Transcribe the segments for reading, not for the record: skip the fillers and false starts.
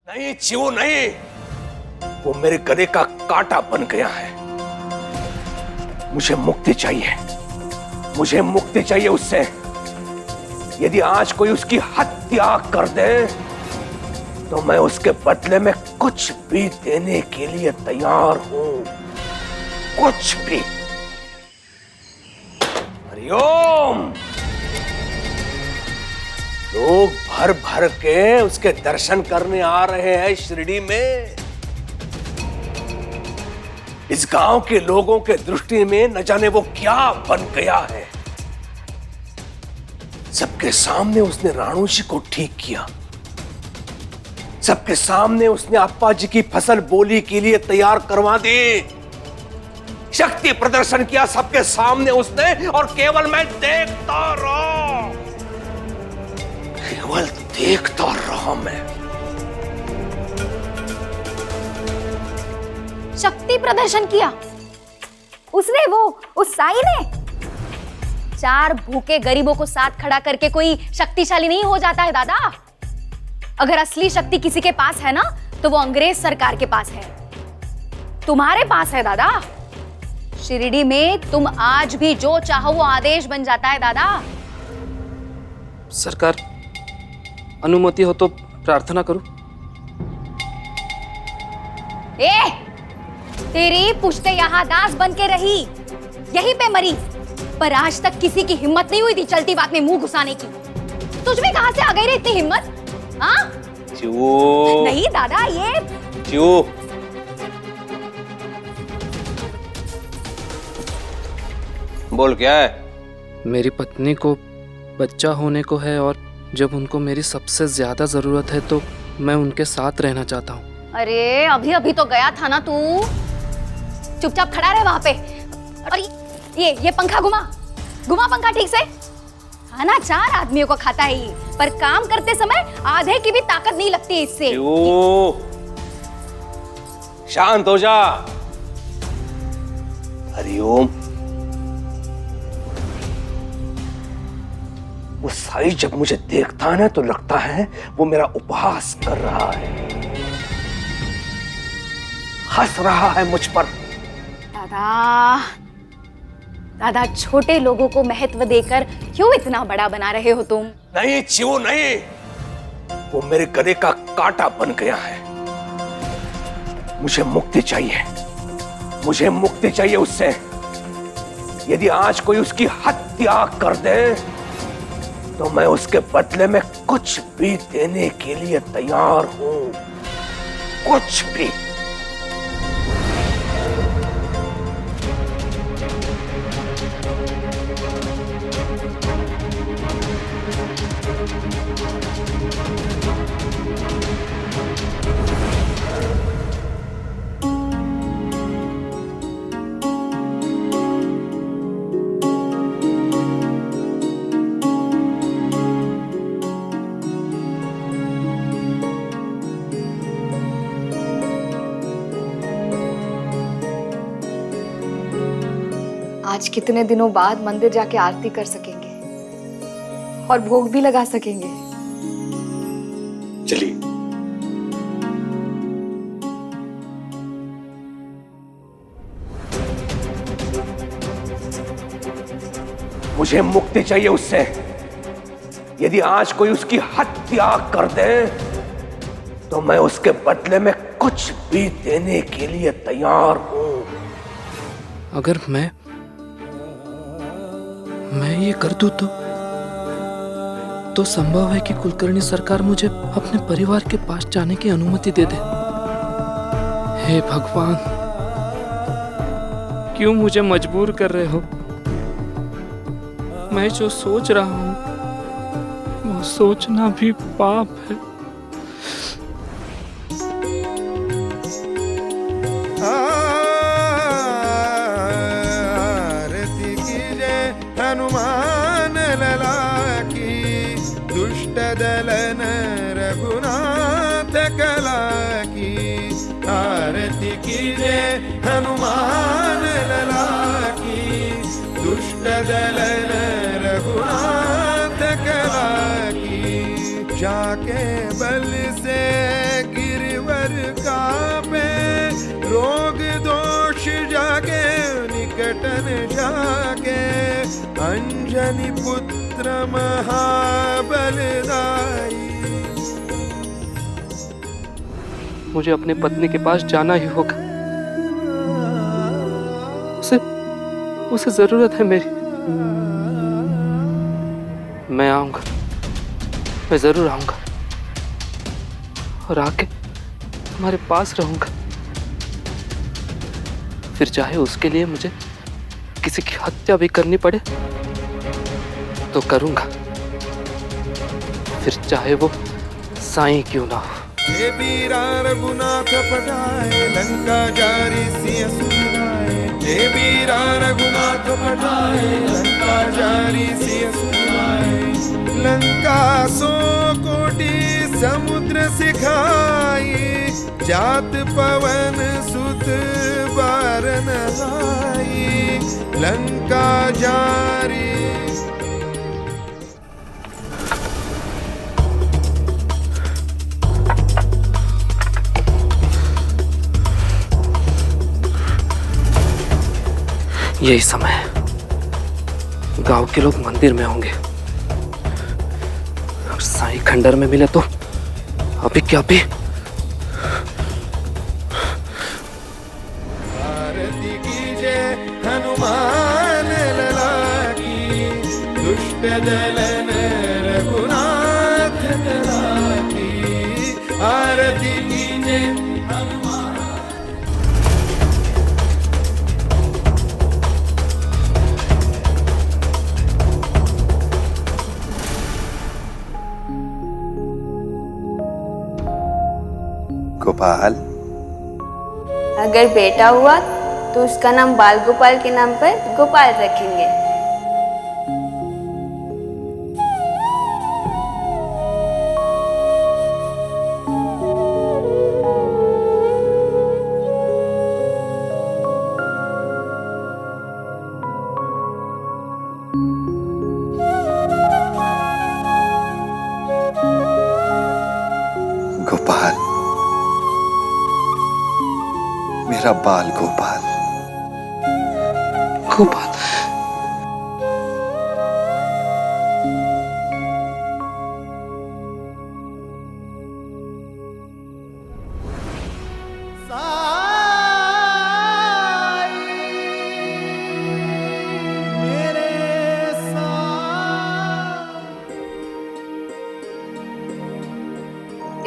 नहीं चिऊ नहीं, वो मेरे गले का कांटा बन गया है। मुझे मुक्ति चाहिए, मुझे मुक्ति चाहिए उससे। यदि आज कोई उसकी हत्या कर दे तो मैं उसके बदले में कुछ भी देने के लिए तैयार हूं, कुछ भी। हरिओम। लोग भर भर के उसके दर्शन करने आ रहे हैं शिरडी में। इस गांव के लोगों के दृष्टि में न जाने वो क्या बन गया है। सबके सामने उसने राणू जी को ठीक किया, सबके सामने उसने अप्पा जी की फसल बोली के लिए तैयार करवा दी, शक्ति प्रदर्शन किया सबके सामने उसने, और केवल मैं देखता रहा, केवल देखता रहा मैं। शक्ति प्रदर्शन किया उसने, वो उस साई ने? 4 भूखे गरीबों को साथ खड़ा करके कोई शक्तिशाली नहीं हो जाता है दादा। अगर असली शक्ति किसी के पास है ना तो वो अंग्रेज सरकार के पास है, तुम्हारे पास है दादा। शिरडी में तुम आज भी जो चाहो वो आदेश बन जाता है दादा। सरकार, अनुमति हो तो प्रार्थना करूं? तेरी पुश्ते यहाँ दास बन के रही, यहीं पे मरी, पर आज तक किसी की हिम्मत नहीं हुई थी चलती बात में मुंह घुसाने की। तुझ में कहां से आ गई रे इतनी हिम्मत? हाँ? नहीं दादा, ये बोल क्या है? मेरी पत्नी को बच्चा होने को है और जब उनको मेरी सबसे ज्यादा जरूरत है तो मैं उनके साथ रहना चाहता हूँ। अरे अभी अभी तो गया था ना तू, चुपचाप खड़ा रहे वहां पे। और ये पंखा घुमा पंखा ठीक से। खाना 4 आदमियों को खाता है ये, पर काम करते समय आधे की भी ताकत नहीं लगती इससे। शांत हो जा। हरिओम। वो साई जब मुझे देखता है ना तो लगता है वो मेरा उपहास कर रहा है, हंस रहा है मुझ पर। दादा छोटे लोगों को महत्व देकर क्यों इतना बड़ा बना रहे हो तुम? नहीं चिऊ नहीं, वो मेरे गले का कांटा बन गया है। मुझे मुक्ति चाहिए, मुझे मुक्ति चाहिए उससे। यदि आज कोई उसकी हत्या कर दे तो मैं उसके बदले में कुछ भी देने के लिए तैयार हूं, कुछ भी। आज कितने दिनों बाद मंदिर जाके आरती कर सकेंगे और भोग भी लगा सकेंगे। चलिए। मुझे मुक्ति चाहिए उससे। यदि आज कोई उसकी हत्या कर दे तो मैं उसके बदले में कुछ भी देने के लिए तैयार हूं। अगर मैं ये कर दूं तो संभव है कि कुलकर्णी सरकार मुझे अपने परिवार के पास जाने की अनुमति दे दे। हे भगवान, क्यों मुझे मजबूर कर रहे हो? मैं जो सोच रहा हूं वो सोचना भी पाप है। हनुमान लला की, दुष्ट दलन रघुनाथ कला की। आरती कीजे हनुमान लला की, दुष्ट दलन रघुनाथ कला की। जाके बल से गिर धनिपुत्र महाबलदाई। मुझे अपने पत्नी के पास जाना ही होगा। उसे जरूरत है मेरी। मैं आऊंगा, मैं जरूर आऊंगा और आके तुम्हारे पास रहूंगा। फिर चाहे उसके लिए मुझे किसी की हत्या भी करनी पड़े तो करूंगा, फिर चाहे वो साईं क्यों ना हो। हे वीरा रघुनाथ पठाए लंका जारी सिय सुनाए। हे वीरा रघुनाथ पठाए लंका जारी सिय सुनाए। लंका 100 कोटि समुद्र सिखाई। जात पवन सुत बारन आई। लंका जारी। यही समय है, गांव के लोग मंदिर में होंगे। और साईं खंडर में मिले तो अभी क्या भी। आरती कीजिए हनुमान लला की। दुष्ट दलन रघुनाथ लला की। आरती कीजिए हनुमान। गोपाल, अगर बेटा हुआ तो उसका नाम बाल गोपाल के नाम पर गोपाल रखेंगे। गोपाल, मेरा बाल गोपाल। गोपाल,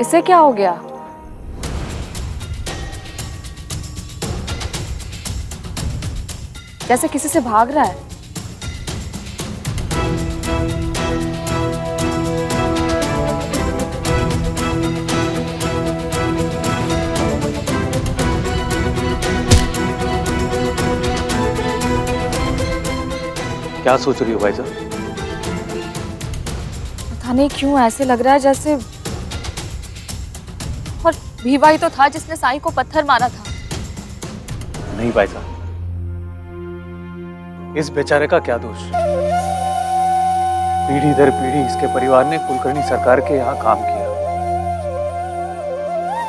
इसे क्या हो गया? जैसे किसी से भाग रहा है। क्या सोच रही हो भाई साहब? पता नहीं क्यों ऐसे लग रहा है जैसे, और भीवा ही तो था जिसने साईं को पत्थर मारा था। नहीं भाई साहब, इस बेचारे का क्या दोष? पीढ़ी दर पीढ़ी इसके परिवार ने कुलकर्णी सरकार के यहाँ काम किया।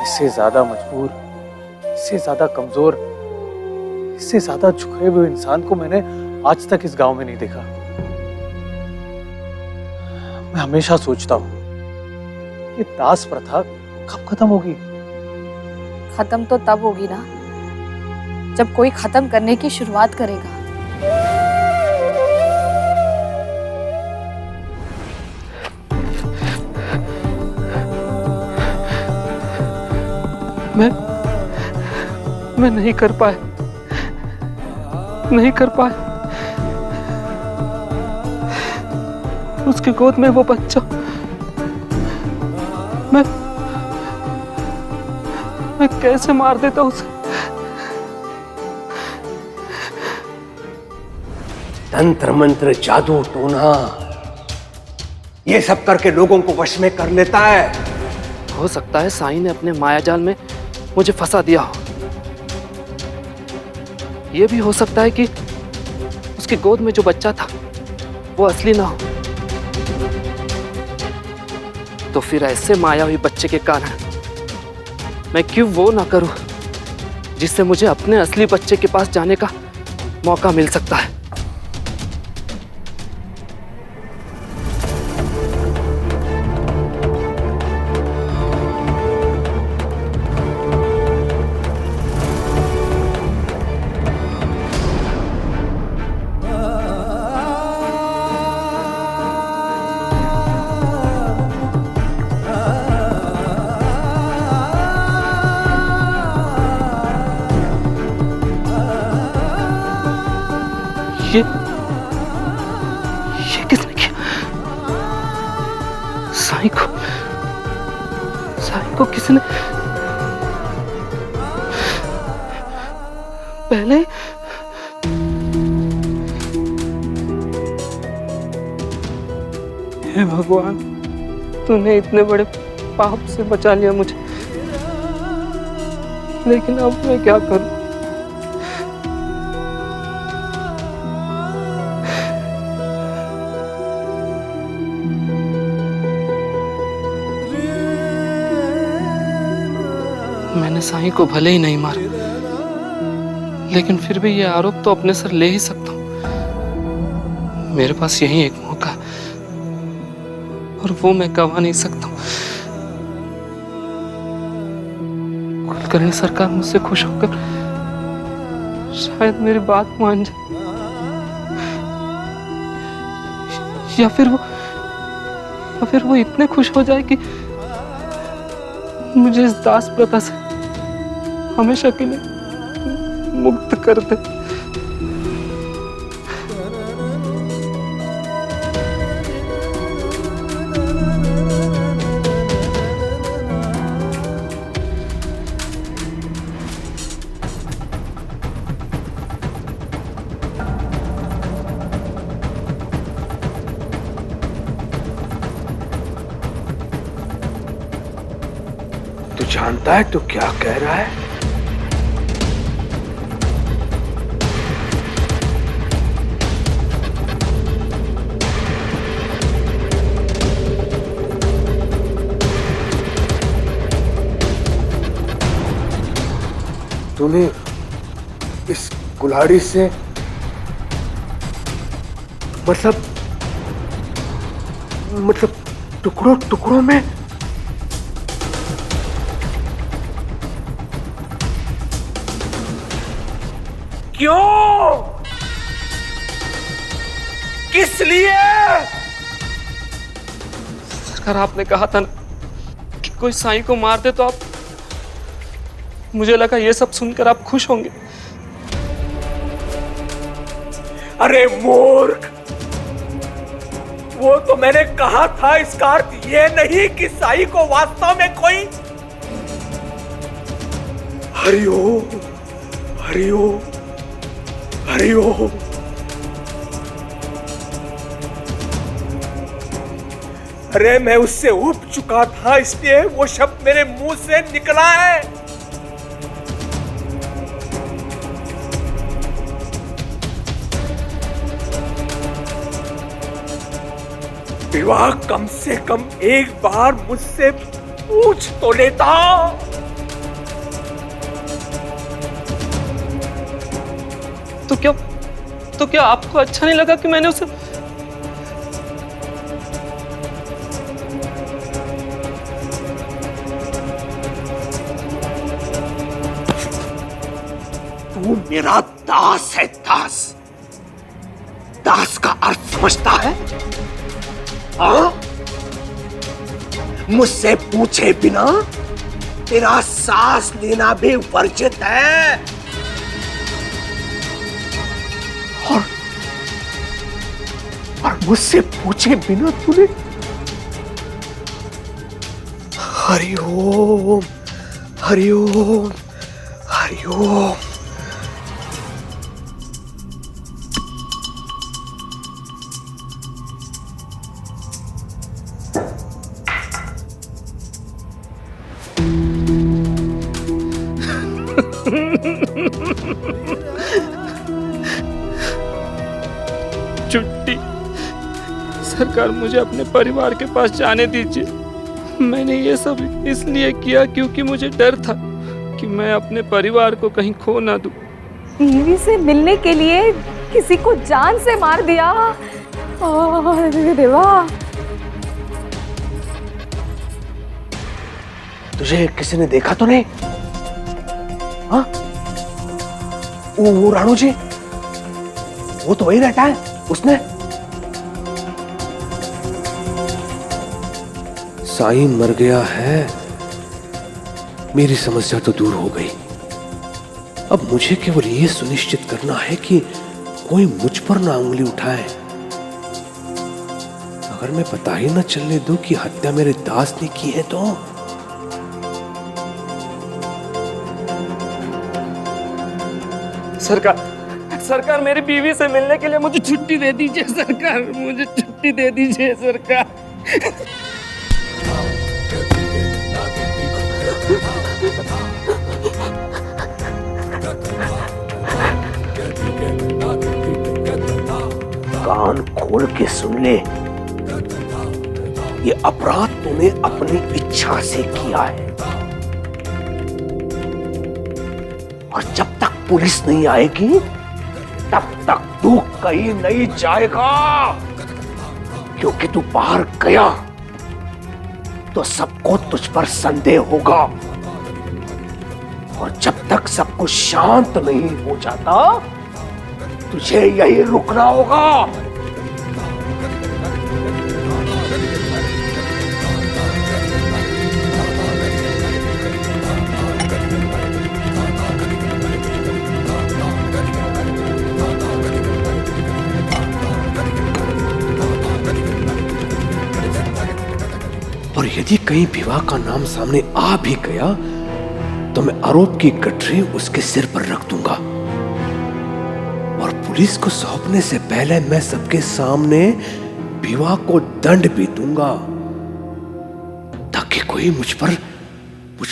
इससे ज्यादा मजबूर, इससे ज्यादा कमजोर, इससे ज्यादा झुके हुए इंसान को मैंने आज तक इस गांव में नहीं देखा। मैं हमेशा सोचता हूँ ये दास प्रथा कब खत्म होगी? खत्म तो तब होगी ना जब कोई खत्म करने की शुरुआत करेगा। मैं नहीं कर पाया, नहीं कर पाया। उसकी गोद में वो बच्चा, मैं कैसे मार देता उसे? तंत्र मंत्र जादू टोना ये सब करके लोगों को वश में कर लेता है। हो सकता है साईं ने अपने मायाजाल में मुझे फंसा दिया हो। यह भी हो सकता है कि उसकी गोद में जो बच्चा था वो असली ना हो। तो फिर ऐसे माया हुई बच्चे के कारण मैं क्यों वो ना करूं जिससे मुझे अपने असली बच्चे के पास जाने का मौका मिल सकता है। ये किसने किया? साईं को किसने पहले? हे भगवान, तूने इतने बड़े पाप से बचा लिया मुझे, लेकिन अब मैं क्या करूं? मैंने साईं को भले ही नहीं मारा, लेकिन फिर भी ये आरोप तो अपने सर ले ही सकता हूं। मेरे पास यही एक मौका है और वो मैं गंवा नहीं सकता हूं। कुलकर्णी सरकार मुझसे खुश होकर शायद मेरी बात मान जाए, या फिर वो इतने खुश हो जाए कि मुझे इस दास प्रथा से हमेशा के लिए मुक्त कर दे। तू जानता है तू क्या कह रहा है? तूने इस कुल्हाड़ी से मतलब टुकड़ों टुकड़ों में क्यों? किस लिए? सरकार, आपने कहा था ना कि कोई साईं को मार दे तो आप, मुझे लगा ये सब सुनकर आप खुश होंगे। अरे मूर्ख, वो तो मैंने कहा था, इसका अर्थ ये नहीं कि साईं को वास्तव में कोई हरिओम हरिओम हरिओम। अरे मैं उससे उब चुका था, इसलिए वो शब्द मेरे मुंह से निकला है। विवाह कम से कम एक बार मुझसे पूछ तो लेता। तो क्या आपको अच्छा नहीं लगा कि मैंने उसे? तू मेरा दास है, दास। दास का अर्थ समझता है? हाँ? मुझसे पूछे बिना तेरा सांस लेना भी वर्जित है। और मुझसे पूछे बिना तूने हरिओम हरिओम हरिओम। छुट्टी। सरकार, मुझे अपने परिवार के पास जाने दीजिए। मैंने ये सब इसलिए किया क्योंकि मुझे डर था कि मैं अपने परिवार को कहीं खो ना दूं। बीवी से मिलने के लिए किसी को जान से मार दिया। अरे देवा, तुझे किसी ने देखा तो नहीं? हाँ? वो राणू जी, वो तो वही रहता है। उसने साईं मर गया है, मेरी समस्या तो दूर हो गई। अब मुझे केवल ये सुनिश्चित करना है कि कोई मुझ पर ना उंगली उठाए। अगर मैं पता ही न चलने दूं कि हत्या मेरे दास ने की है तो सरकार मेरी बीवी से मिलने के लिए मुझे छुट्टी दे दीजिए सरकार, मुझे छुट्टी दे दीजिए सरकार। कान खोल के सुन ले, ये अपराध तूने अपनी इच्छा से किया है और जब तक पुलिस नहीं आएगी तब तक तू कहीं नहीं जाएगा, क्योंकि तू बाहर गया तो सबको तुझ पर संदेह होगा और जब तक सब कुछ शांत नहीं हो जाता तुझे यही रुकना होगा। और यदि कहीं विवाह का नाम सामने आ भी गया तो मैं आरोप की गठरी उसके सिर पर रख दूंगा और पुलिस को सौंपने से पहले मैं सबके सामने विवाह को दंड भी दूंगा ताकि कोई मुझ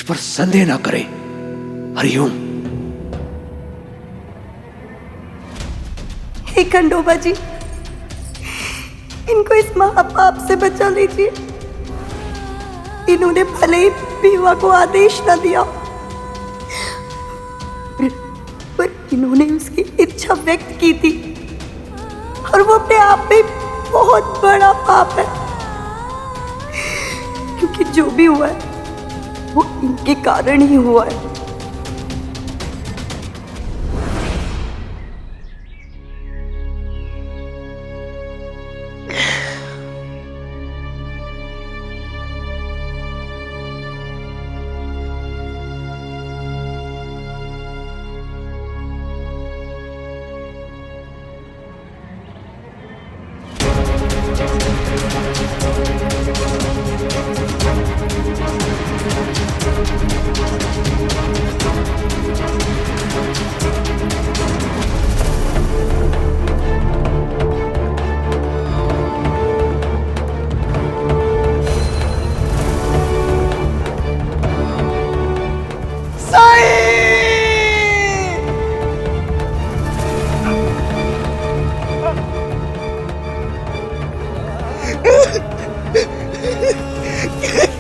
पर संदेह ना करे। हरिओम। हे खंडोबा जी, इनको इस महापाप से बचा लीजिए। इन्होंने भले ही विवाह को आदेश न दिया पर इन्होंने उसकी इच्छा व्यक्त की थी और वो अपने आप में बहुत बड़ा पाप है, क्योंकि जो भी हुआ है वो इनके कारण ही हुआ है।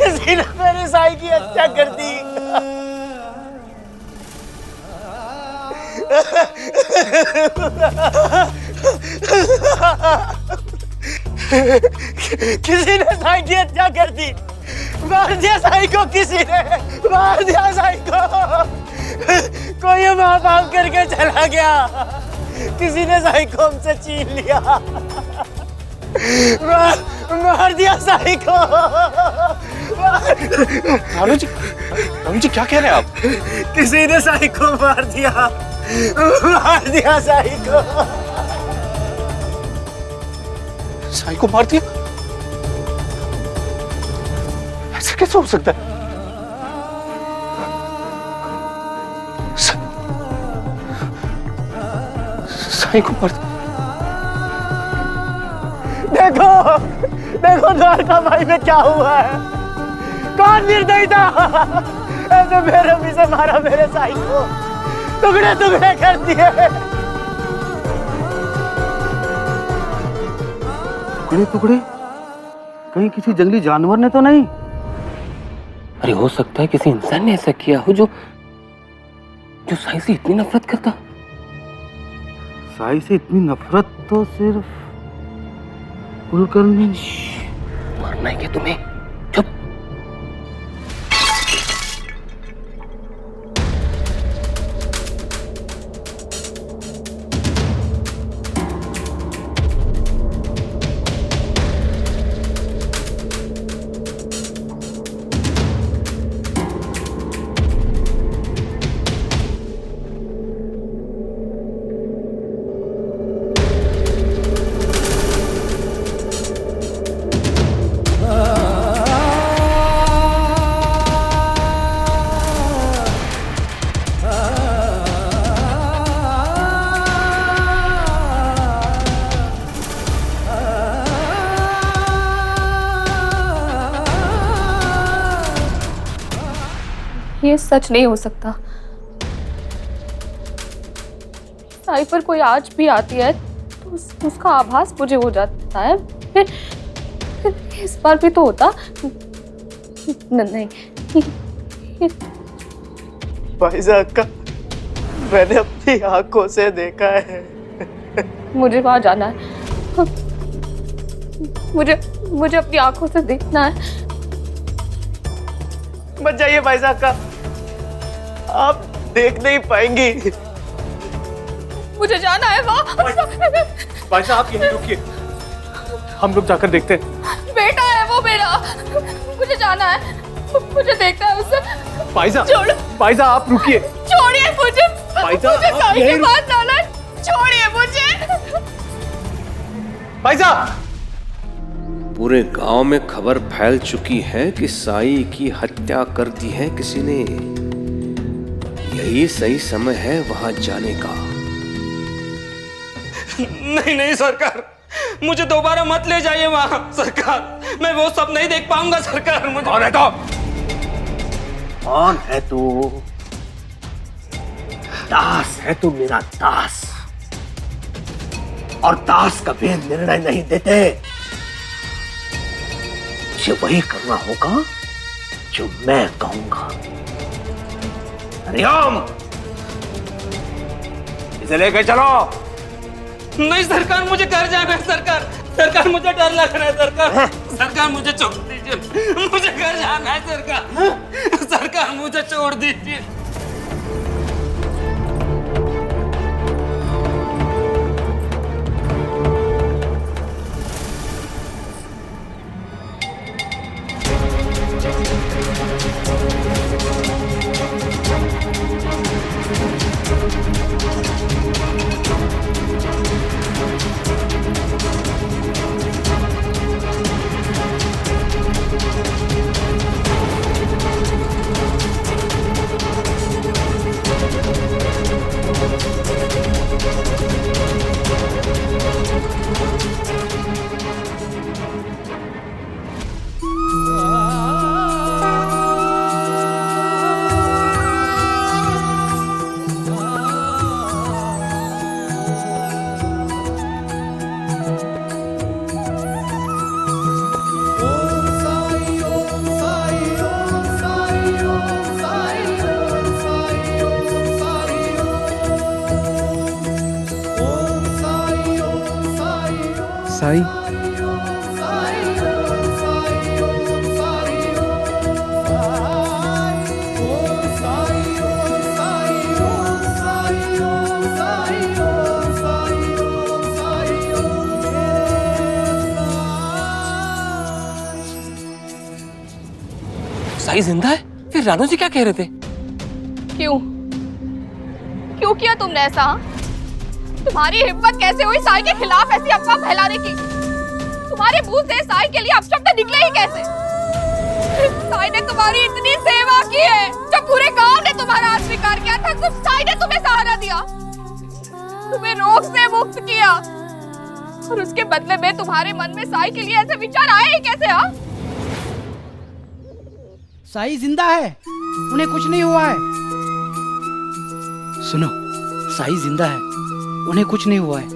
किसी ने मेरे साई की हत्या कर दी। किसी ने साई की हत्या कर दी, मार दिया साई को, किसी ने मार दिया साई को। कोई महापाप करके चला गया, किसी ने साई को हमसे छीन लिया, मार दिया साई को। रानू जी क्या कह रहे हैं आप? किसी ने साई को मार दिया साई को। साई को मार दिया? ऐसा कैसे हो सकता है? साई को मार दिया? देखो द्वारका भाई में क्या हुआ है। कौन निर्दयी था ऐसे बेरहमी से मारा मेरे साई को, टुकड़े टुकड़े कर दिए। टुकड़े टुकड़े? कहीं किसी जंगली जानवर ने तो नहीं? अरे हो सकता है किसी इंसान ने ऐसा किया हो जो साई से इतनी नफरत करता। साई से इतनी नफरत तो सिर्फ कुलकर्णी। मरना है क्या तुम्हें? चुप। ये सच नहीं हो सकता। साई पर कोई आज भी आती है तो उसका आभास मुझे हो जाता है। फिर इस बार भी तो होता नहीं। भाईजान का मैंने अपनी आंखों से देखा है। मुझे वहां जाना है। मुझे अपनी आंखों से देखना है। मत जाइए भाईजान का, आप देख नहीं पाएंगी। मुझे जाना है वहाँ। भाई साहब आप यहीं रुकिए, हम लोग जाकर देखते हैं। बेटा है वो मेरा, मुझे जाना है, मुझे देखना है उसे। भाई साहब आप रुकिए। छोड़िए मुझे, मुझे साई के पास जाना है, छोड़िए मुझे। भाई साहब, पूरे गांव में खबर फैल चुकी है कि साई की हत्या कर दी है किसी ने। यही सही समय है वहां जाने का। नहीं नहीं सरकार, मुझे दोबारा मत ले जाइए वहां सरकार। मैं वो सब नहीं देख पाऊंगा सरकार। मुझे कौन है तो? कौन है तू? दास है तू, मेरा दास। और दास कभी निर्णय नहीं देते। मुझे वही करना होगा जो मैं कहूंगा। हरिओम, इसे लेके चलो। नहीं सरकार, मुझे घर जाना है सरकार। सरकार मुझे डर लग रहा है सरकार। सरकार मुझे छोड़ दीजिए, मुझे घर जाना है सरकार। सरकार मुझे छोड़ दीजिए। साई, साई जिंदा है? फिर रानू जी क्या कह रहे थे? क्यों किया तुमने ऐसा? तुम्हारी हिम्मत कैसे हुई साई के खिलाफ ऐसी अफवाह फैलाने की? तुम्हारे मुंह से साई के लिए अपशब्द निकले ही कैसे? साई ने तुम्हारी इतनी सेवा की है, जब पूरे गांव ने तुम्हारा अस्वीकार किया था, सिर्फ साई ने तुम्हें सहारा दिया, तुम्हें रोग से मुक्त किया, और उसके बदले में तुम्हारे मन में साई के लिए ऐसे विचार आए ही कैसे? हाँ, साई जिंदा है, उन्हें कुछ नहीं हुआ है। सुनो, साई जिंदा है, उन्हें कुछ नहीं हुआ है।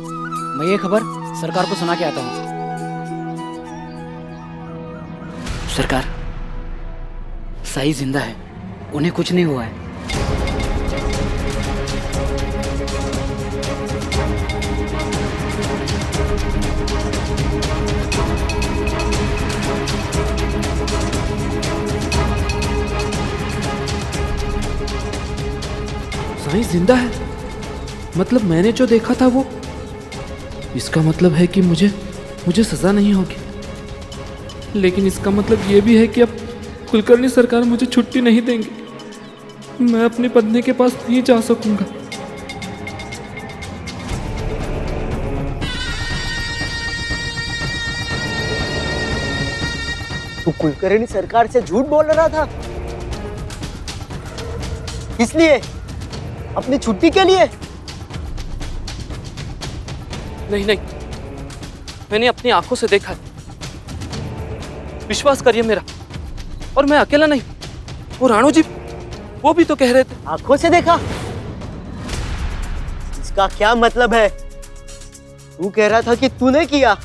मैं ये खबर सरकार को सुना के आता हूँ। सरकार, साई जिंदा है, उन्हें कुछ नहीं हुआ है। साई जिंदा है? मतलब मैंने जो देखा था वो? इसका मतलब है कि मुझे सजा नहीं होगी। लेकिन इसका मतलब ये भी है कि अब कुलकर्णी सरकार मुझे छुट्टी नहीं देंगे। मैं अपनी पत्नी के पास नहीं जा सकूंगा। तू कुलकर्णी सरकार से झूठ बोल रहा था? इसलिए अपनी छुट्टी के लिए? नहीं, मैंने अपनी आंखों से देखा है। विश्वास करिए मेरा। और मैं अकेला नहीं, वो वो भी तो कह रहे थे। आंखों से देखा? इसका क्या मतलब है? तू कह रहा था कि तूने किया।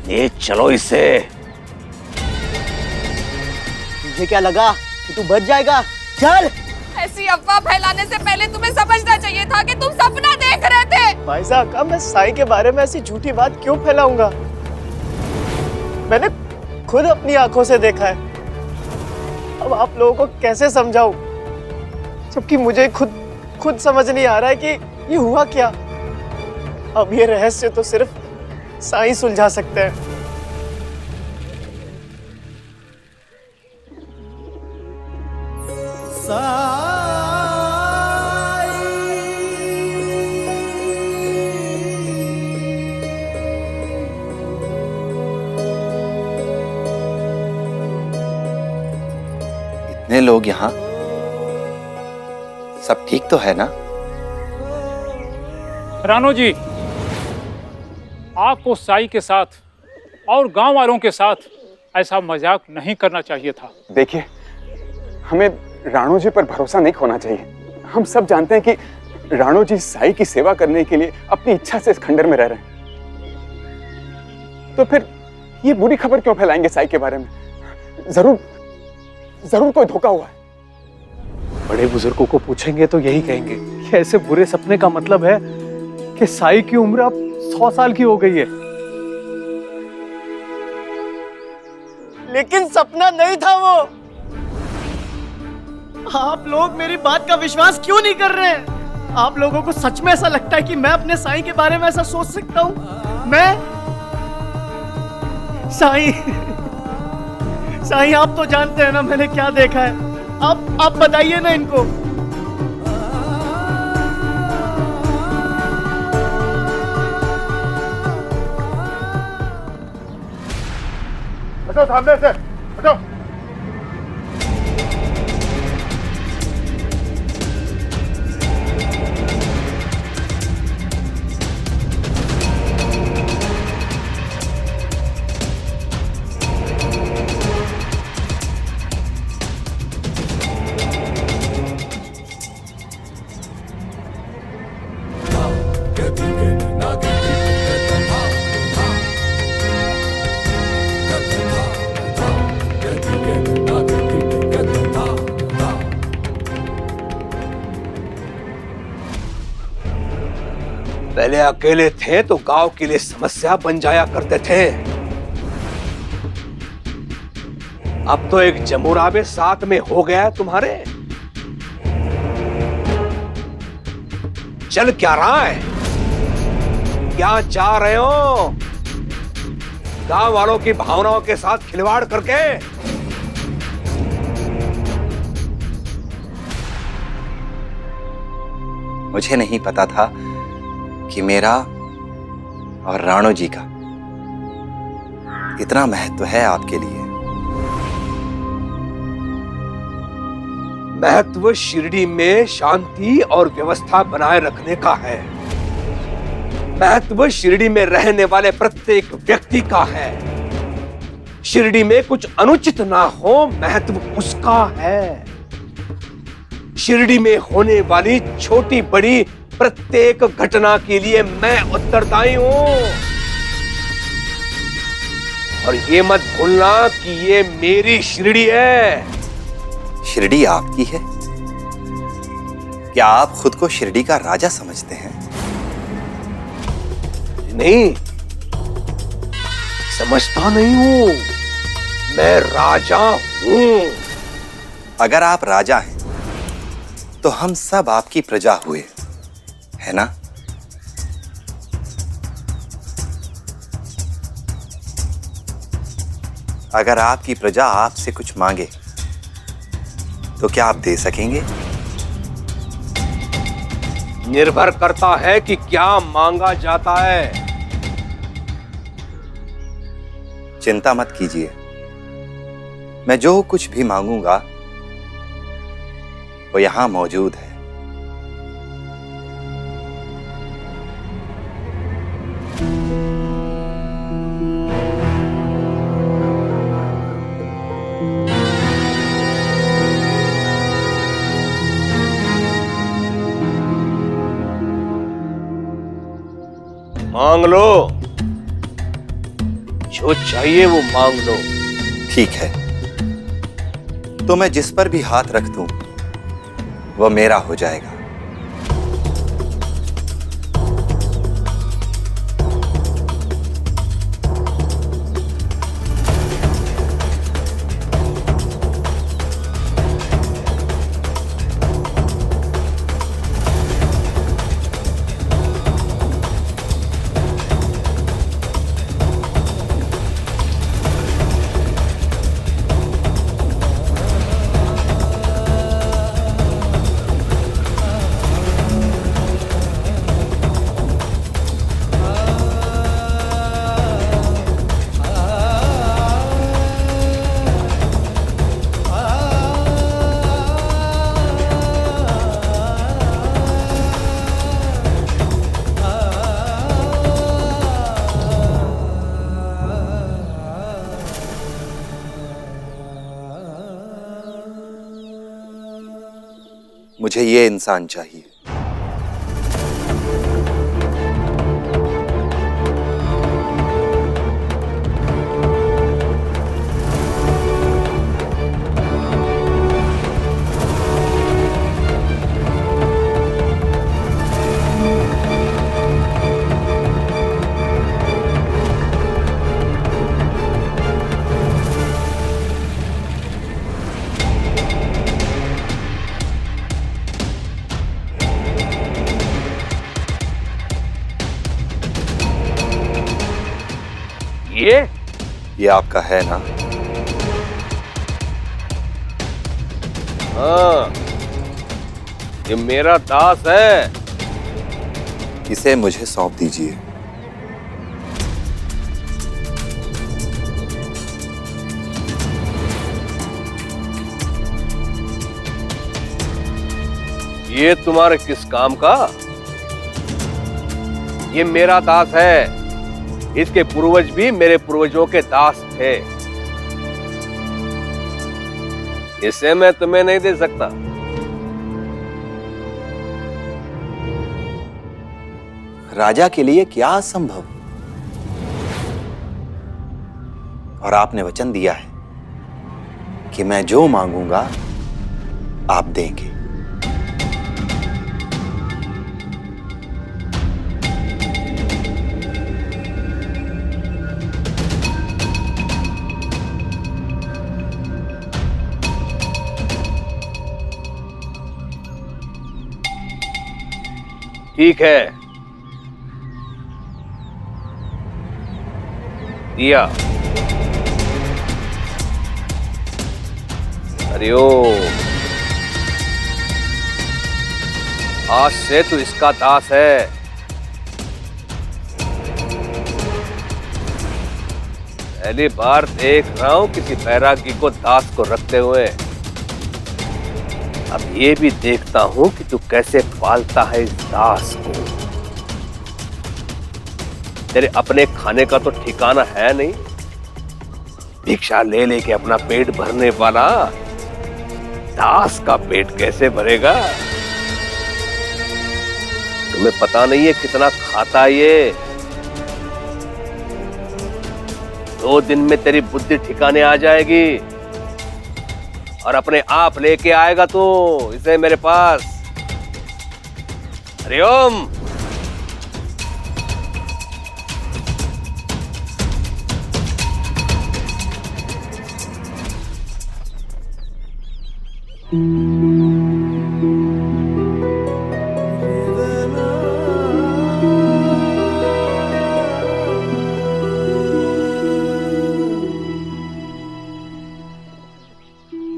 ले चलो इसे। तुझे क्या लगा कि तू बच जाएगा? चल। ऐसी अफवाह फैलाने से पहले तुम्हें समझना चाहिए था कि तुम सपना देख रहे थे। भाई साहब, मैं साई के बारे में ऐसी झूठी बात क्यों फैलाऊंगा? मैंने खुद अपनी आंखों से देखा है। अब आप लोगों को कैसे समझाऊं, जबकि मुझे खुद समझ नहीं आ रहा है कि ये हुआ क्या। अब ये रहस्य तो सिर्फ साई सुलझा सकते हैं। इतने लोग यहाँ, सब ठीक तो है ना? रानो जी, आपको साई के साथ और गांव वालों के साथ ऐसा मजाक नहीं करना चाहिए था। देखिए, हमें राणो जी पर भरोसा नहीं खोना चाहिए। हम सब जानते हैं कि राणो जी साई की सेवा करने के लिए अपनी इच्छा से इस खंडर में रह रहे हैं, तो फिर ये बुरी खबर क्यों फैलाएंगे साई के बारे में? जरूर कोई धोखा हुआ है। बड़े बुजुर्गों को पूछेंगे तो यही कहेंगे कि ऐसे बुरे सपने का मतलब है कि साई की उम्र अब 100 साल की हो गई है। लेकिन सपना नहीं था वो। आप लोग मेरी बात का विश्वास क्यों नहीं कर रहे हैं? आप लोगों को सच में ऐसा लगता है कि मैं अपने साईं के बारे में ऐसा सोच सकता हूं? मैं साईं, आप तो जानते हैं ना मैंने क्या देखा है। आप बताइए ना इनको। हटो सामने से, हटो। पहले अकेले थे तो गांव के लिए समस्या बन जाया करते थे। अब तो एक जमुरा भी साथ में हो गया है तुम्हारे। चल क्या रहा है? क्या चाह रहे हो? गांव वालों की भावनाओं के साथ खिलवाड़ करके? मुझे नहीं पता था कि मेरा और राणो जी का इतना महत्व है आपके लिए। महत्व शिरडी में शांति और व्यवस्था बनाए रखने का है। महत्व शिरडी में रहने वाले प्रत्येक व्यक्ति का है। शिरडी में कुछ अनुचित ना हो, महत्व उसका है। शिरडी में होने वाली छोटी बड़ी प्रत्येक घटना के लिए मैं उत्तरदायी हूं। और ये मत भूलना कि ये मेरी शिरडी है। शिरडी आपकी है? क्या आप खुद को शिरडी का राजा समझते हैं? नहीं, समझता नहीं हूं। मैं राजा हूं। अगर आप राजा हैं, तो हम सब आपकी प्रजा हुए, है ना? अगर आपकी प्रजा आपसे कुछ मांगे, तो क्या आप दे सकेंगे? निर्भर करता है कि क्या मांगा जाता है। चिंता मत कीजिए, मैं जो कुछ भी मांगूंगा वो यहां मौजूद है। मांग लो, जो चाहिए वो मांग लो। ठीक है, तो मैं जिस पर भी हाथ रख दूं वो मेरा हो जाएगा। मुझे ये इंसान चाहिए। ये आपका है ना? हाँ, ये मेरा दास है। इसे मुझे सौंप दीजिए। ये तुम्हारे किस काम का? ये मेरा दास है। इसके पूर्वज भी मेरे पूर्वजों के दास थे। इसे मैं तुम्हें नहीं दे सकता। राजा के लिए क्या असंभव? और आपने वचन दिया है कि मैं जो मांगूंगा आप देंगे। ठीक है, दिया। हरिओम। आज से तू इसका दास है। पहली बार देख रहा हूं किसी बैरागी को दास को रखते हुए। अब ये भी देखता हूं कि तू कैसे पालता है इस दास को। तेरे अपने खाने का तो ठिकाना है नहीं। भिक्षा ले लेके अपना पेट भरने वाला दास का पेट कैसे भरेगा? तुम्हें पता नहीं है कितना खाता ये। 2 दिन में तेरी बुद्धि ठिकाने आ जाएगी और अपने आप लेके आएगा तू इसे मेरे पास। हरिओम।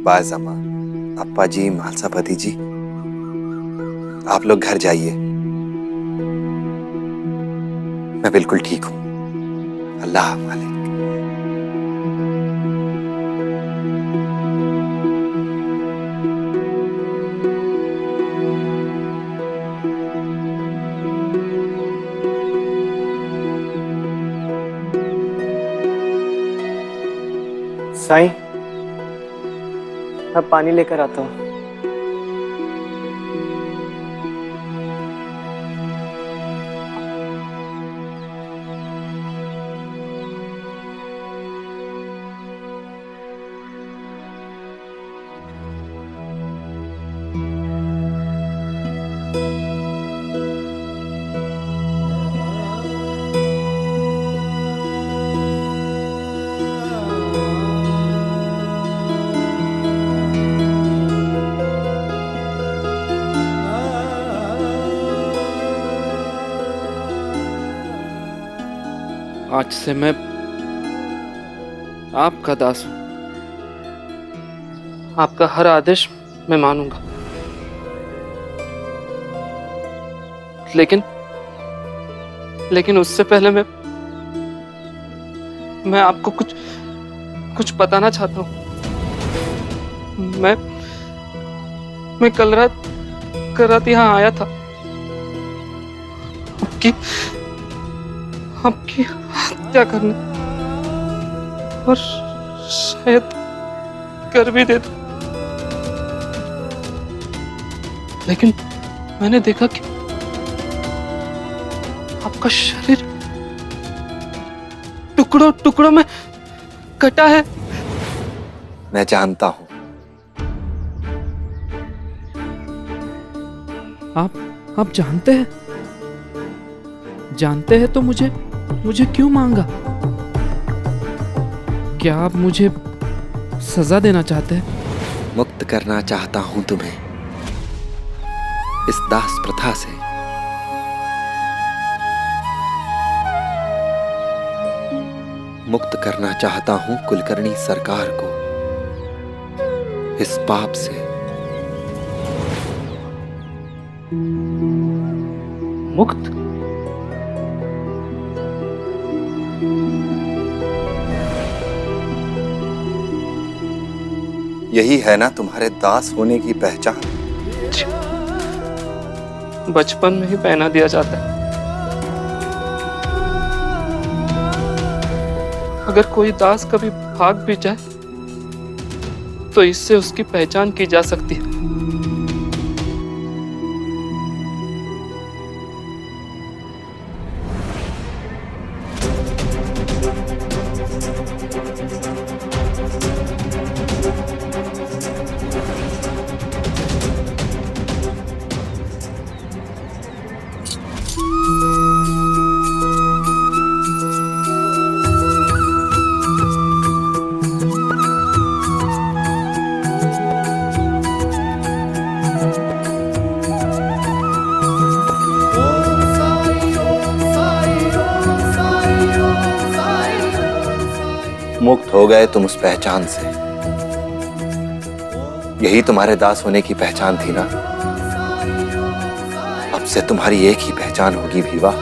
बाज़मा, अप्पा जी, मालसापति जी, आप लोग घर जाइए। मैं बिल्कुल ठीक हूं। अल्लाह मालिक। साईं, मैं पानी लेकर आता हूँ। आज से मैं आपका दास हूं। आपका हर आदेश मैं मानूंगा। लेकिन उससे पहले मैं आपको कुछ बताना चाहता हूं। मैं कल रात यहाँ आया था आपकी हत्या करने, और शायद कर भी देता, लेकिन मैंने देखा कि आपका शरीर टुकड़ों टुकड़ों में कटा है। मैं जानता हूं। आप जानते हैं तो मुझे क्यों मांगा? क्या आप मुझे सजा देना चाहते हैं? मुक्त करना चाहता हूं तुम्हें इस दास प्रथा से। मुक्त करना चाहता हूं कुलकर्णी सरकार को इस पाप से। मुक्त? यही है ना तुम्हारे दास होने की पहचान? बचपन में ही पहना दिया जाता है। अगर कोई दास कभी भाग भी जाए तो इससे उसकी पहचान की जा सकती है। मुक्त हो गए तुम उस पहचान से। यही तुम्हारे दास होने की पहचान थी ना? अब से तुम्हारी एक ही पहचान होगी भीवा,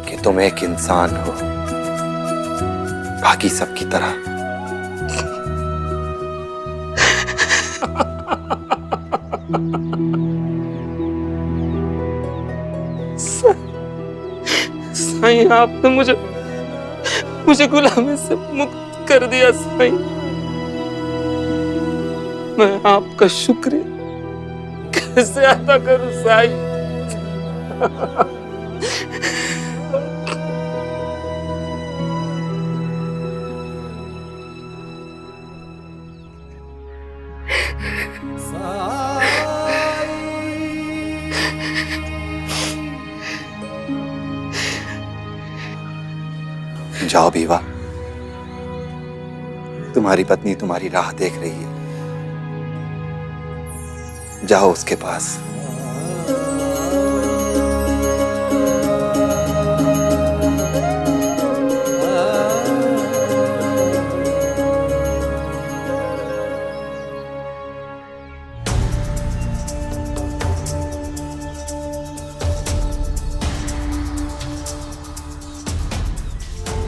कि तुम एक इंसान हो बाकी सबकी तरह। साईं, आपने मुझे गुलामी से मुक्त कर दिया साईं। मैं आपका शुक्रिया कैसे अदा करूं साईं? जाओ भीवा, तुम्हारी पत्नी तुम्हारी राह देख रही है। जाओ उसके पास।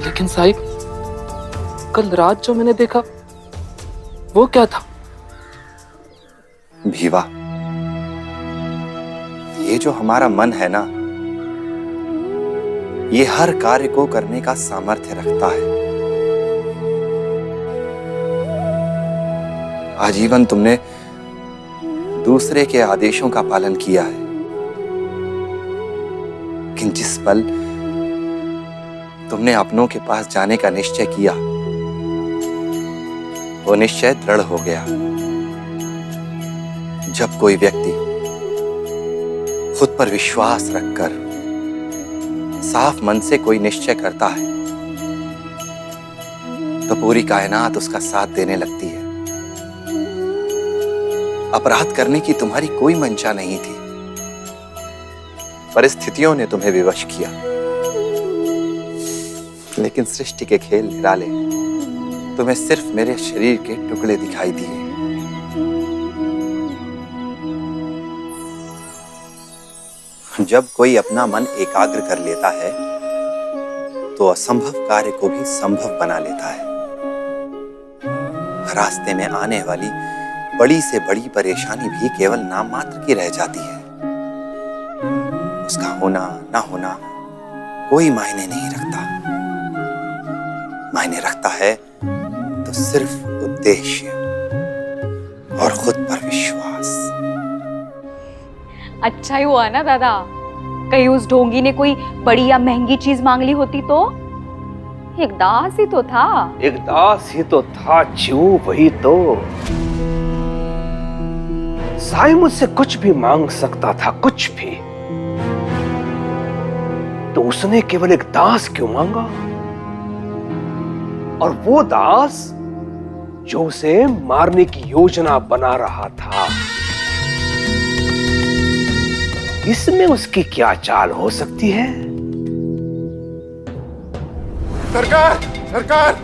लेकिन साहिब, कल रात जो मैंने देखा वो क्या था? भीवा, ये जो हमारा मन है ना, ये हर कार्य को करने का सामर्थ्य रखता है। आजीवन तुमने दूसरे के आदेशों का पालन किया है, लेकिन जिस पल तुमने अपनों के पास जाने का निश्चय किया, वो निश्चय दृढ़ हो गया। जब कोई व्यक्ति खुद पर विश्वास रखकर साफ मन से कोई निश्चय करता है, तो पूरी कायनात उसका साथ देने लगती है। अपराध करने की तुम्हारी कोई मंशा नहीं थी, परिस्थितियों ने तुम्हें विवश किया। लेकिन सृष्टि के खेल निराले हैं। तुम्हें सिर्फ मेरे शरीर के टुकड़े दिखाई दिए। जब कोई अपना मन एकाग्र कर लेता है तो असंभव कार्य को भी संभव बना लेता है। रास्ते में आने वाली बड़ी से बड़ी परेशानी भी केवल नाम मात्र की रह जाती है। उसका होना ना होना कोई मायने नहीं रखता। मायने रखता है तो सिर्फ उद्देश्य और खुद पर विश्वास। अच्छा ही हुआ ना दादा, कहीं उस ढोंगी ने कोई बड़ी या महंगी चीज मांग ली होती तो? एक दास ही तो था। एक दास ही तो था चू, वही तो। साई मुझसे कुछ भी मांग सकता था, कुछ भी। तो उसने केवल एक दास क्यों मांगा? और वो दास जो उसे मारने की योजना बना रहा था। इसमें उसकी क्या चाल हो सकती है? सरकार, सरकार,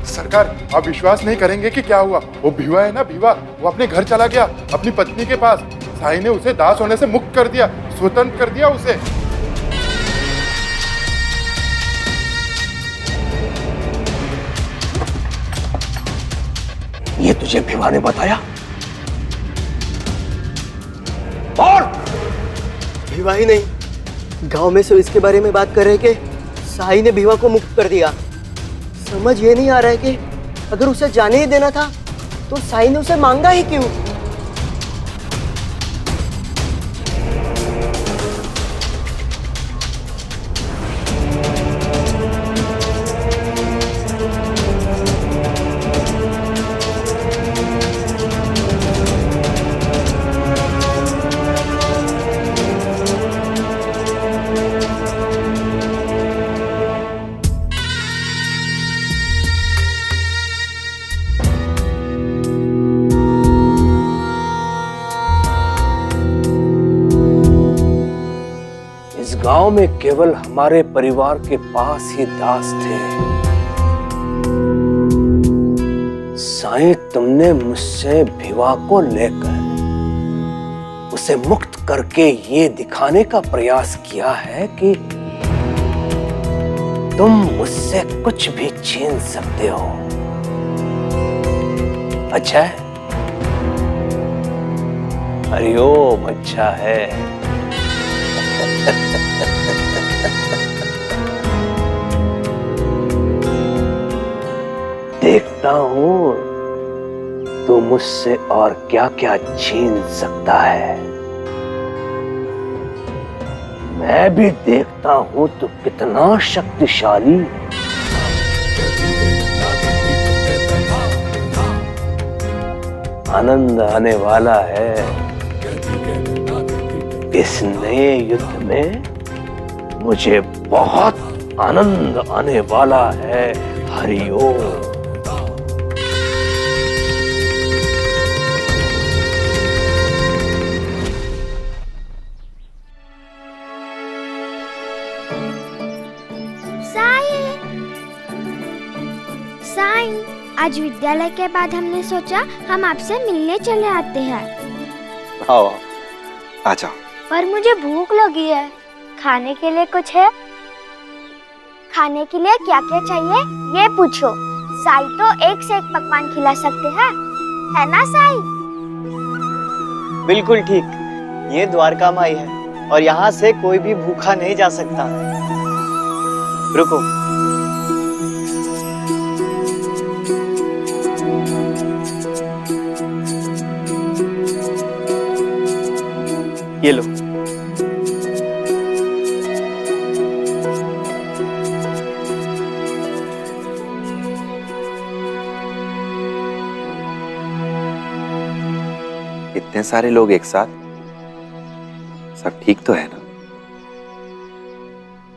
सरकार, आप विश्वास नहीं करेंगे कि क्या हुआ। वो भिवा है ना, भिवा, वो अपने घर चला गया, अपनी पत्नी के पास। साई ने उसे दास होने से मुक्त कर दिया, स्वतंत्र कर दिया उसे। ये तुझे भिवा ने बताया? और भिवा ही नहीं, गांव में सब इसके बारे में बात कर रहे कि साई ने भिवा को मुक्त कर दिया। समझ ये नहीं आ रहा है कि अगर उसे जाने ही देना था तो साई ने उसे मांगा ही क्यों? गांव में केवल हमारे परिवार के पास ही दास थे। साईं, तुमने मुझसे भिवा को लेकर उसे मुक्त करके ये दिखाने का प्रयास किया है कि तुम मुझसे कुछ भी छीन सकते हो। अच्छा है? हरिओम, अच्छा है। देखता हूं तू मुझसे और क्या क्या छीन सकता है। मैं भी देखता हूं तू कितना शक्तिशाली। आनंद आने वाला है इस नए युद्ध में। मुझे बहुत आनंद आने वाला है। हरिओम। साईं, आज विद्यालय के बाद हमने सोचा हम आपसे मिलने चले आते हैं। आओ, आ जाओ। पर मुझे भूख लगी है, खाने के लिए कुछ है? खाने के लिए क्या क्या चाहिए ये पूछो। साई तो एक से एक पकवान खिला सकते हैं, है ना साई? बिल्कुल ठीक। ये द्वारका माई है और यहाँ से कोई भी भूखा नहीं जा सकता। रुको। ये लो। इतने सारे लोग एक साथ, सब ठीक तो है ना?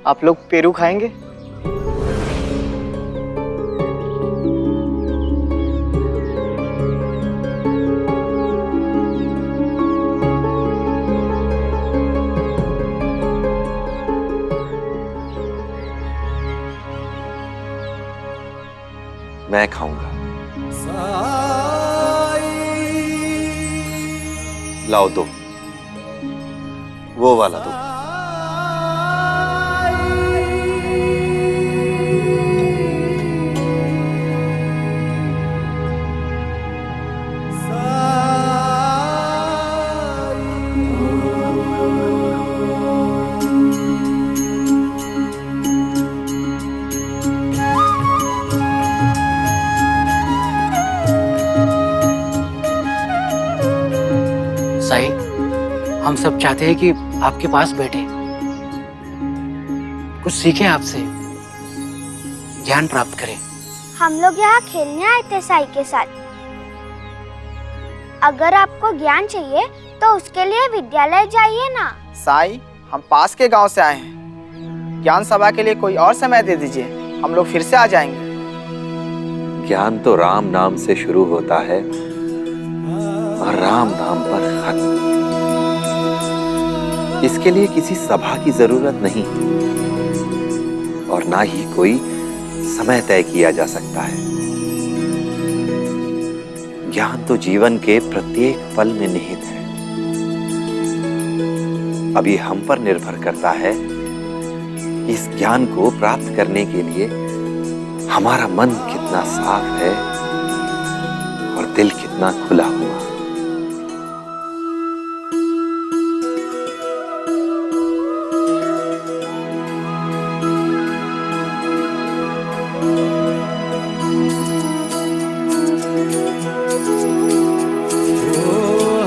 आप लोग पेरू खाएंगे? पाऊंगा। लाओ दो, वो वाला दो। साई, हम सब चाहते हैं कि आपके पास बैठे, कुछ सीखें आपसे, ज्ञान प्राप्त करें। हम लोग यहाँ खेलने आए थे साई के साथ। अगर आपको ज्ञान चाहिए तो उसके लिए विद्यालय जाइए ना। साई, हम पास के गांव से आए हैं। ज्ञान सभा के लिए कोई और समय दे दीजिए, हम लोग फिर से आ जाएंगे। ज्ञान तो राम नाम से शुरू होता है और राम नाम पर खत्म। इसके लिए किसी सभा की जरूरत नहीं और ना ही कोई समय तय किया जा सकता है। ज्ञान तो जीवन के प्रत्येक पल में निहित है। अभी हम पर निर्भर करता है इस ज्ञान को प्राप्त करने के लिए हमारा मन कितना साफ है और दिल कितना खुला हुआ।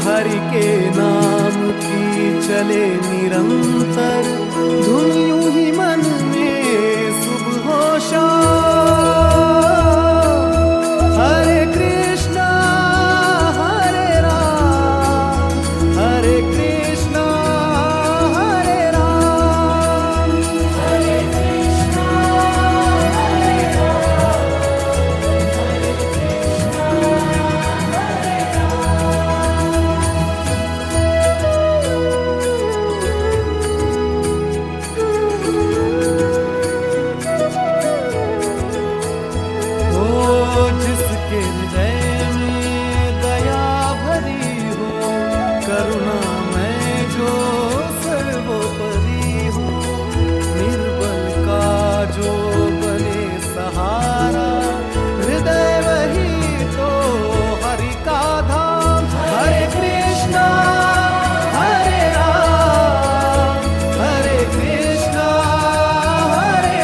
हरि के नाम की चले निरंतर धुन, यूं ही मन में सुबह हो शाम। हरे कृष्णा हरे राम, हरे कृष्णा हरे राम, हरे कृष्णा हरे जिसके हृदय में दया भरी हो, करुणा में जो सर्वोपरि हो, निर्बल का जो बने सहारा, हृदय वही तो हरि का धाम। हरे कृष्णा हरे राम, हरे कृष्णा हरे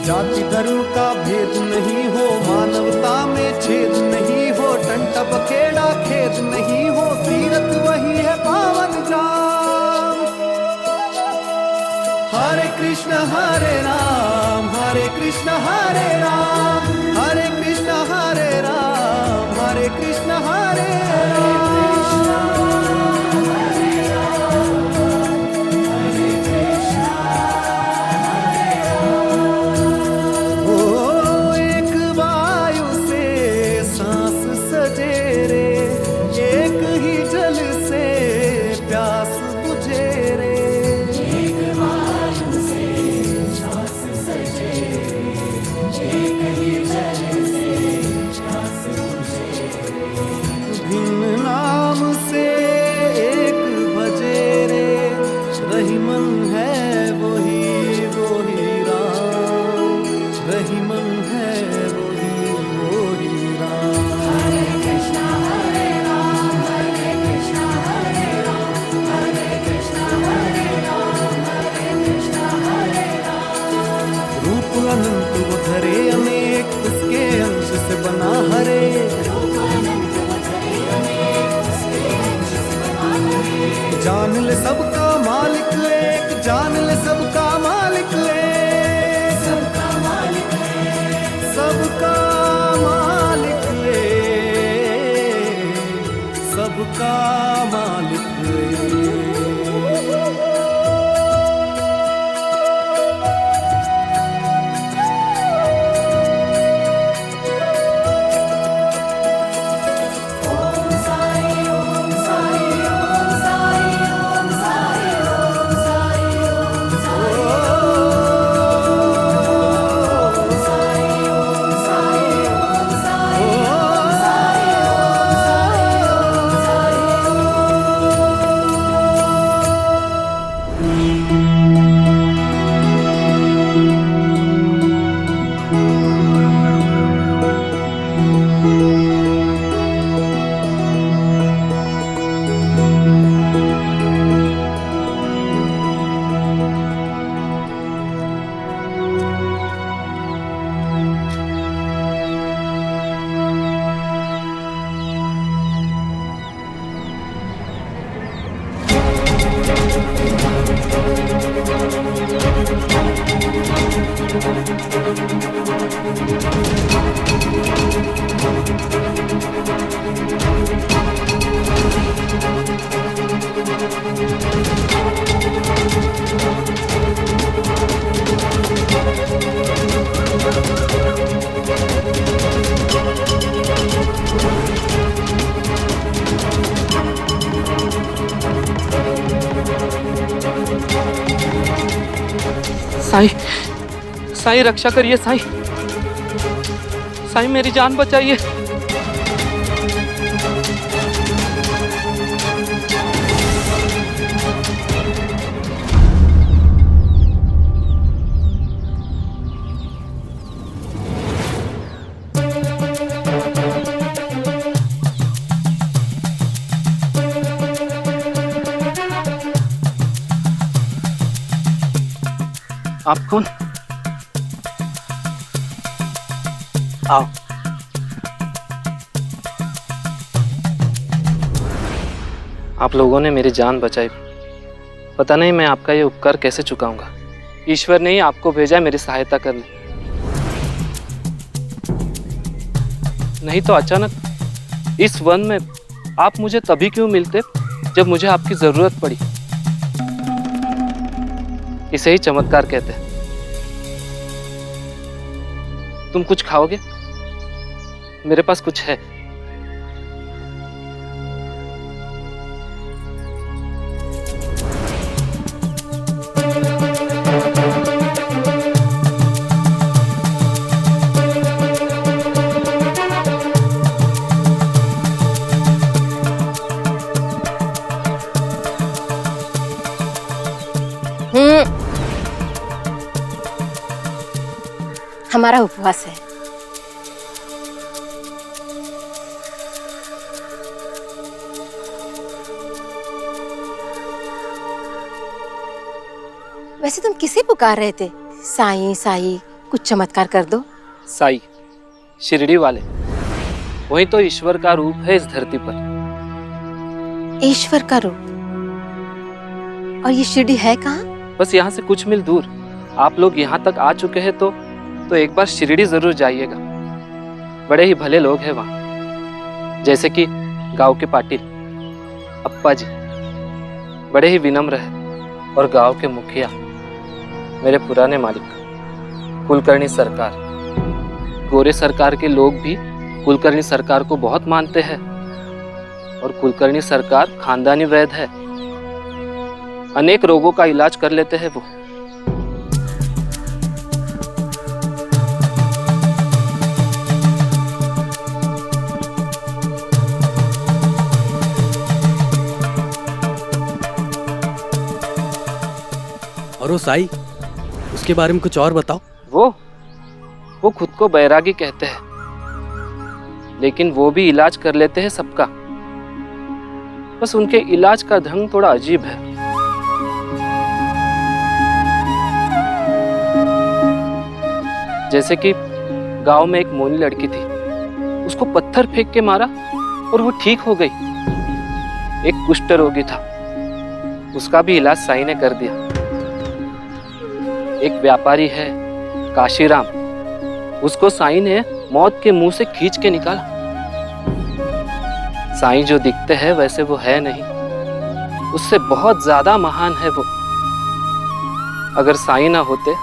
जाति धर्म का भेद नहीं हो, मानवता में छेद नहीं हो, टंटा बखेड़ा खेद नहीं हो, तीरथ वही है पावन जाम। हरे कृष्ण हरे राम, हरे कृष्ण हरे राम, हरे कृष्ण हरे राम, हरे कृष्ण हरे राम। जान ले सबका मालिक एक, जान ले सबका मालिक एक, सबका मालिक एक, सबका मालिक एक, सबका मालिक एक। ओम साई ओम साईं, साईं रक्षा करिए साईं, साईं मेरी जान बचाइए। आप कौन? आओ। आप लोगों ने मेरी जान बचाई, पता नहीं मैं आपका ये उपकार कैसे चुकाऊंगा। ईश्वर ने ही आपको भेजा मेरी सहायता करने, नहीं तो अचानक इस वन में आप मुझे तभी क्यों मिलते जब मुझे आपकी जरूरत पड़ी। इसे ही चमत्कार कहते हैं। तुम कुछ खाओगे? मेरे पास कुछ है। हमारा उपवास है। वैसे तुम किसे पुकार रहे थे? साईं साईं, कुछ चमत्कार कर दो। साईं, शिरडी वाले, वही तो ईश्वर का रूप है इस धरती पर। ईश्वर का रूप? और ये शिरडी है कहाँ? बस यहाँ से कुछ मील दूर। आप लोग यहाँ तक आ चुके हैं तो एक बार शिरडी जरूर जाइएगा। बड़े ही भले लोग हैं वहाँ, जैसे कि गांव के पाटिल अप्पा जी, बड़े ही विनम्र हैं। और गांव के मुखिया, मेरे पुराने मालिक कुलकर्णी सरकार, गोरे सरकार के लोग भी कुलकर्णी सरकार को बहुत मानते हैं। और कुलकर्णी सरकार खानदानी वैद्य है, अनेक रोगों का इलाज कर लेते हैं वो। और वो साई, उसके बारे में कुछ और बताओ। वो खुद को बैरागी कहते हैं, लेकिन वो भी इलाज कर लेते हैं सबका। बस उनके इलाज का ढंग थोड़ा अजीब है। जैसे कि गांव में एक मोनी लड़की थी, उसको पत्थर फेंक के मारा और वो ठीक हो गई। एक कुष्ठ रोगी था, उसका भी इलाज साईं ने कर दिया। एक व्यापारी है काशीराम, उसको साईं ने मौत के मुंह से खींच के निकाला। साईं जो दिखते हैं वैसे वो है नहीं, उससे बहुत ज्यादा महान है वो। अगर साईं ना होते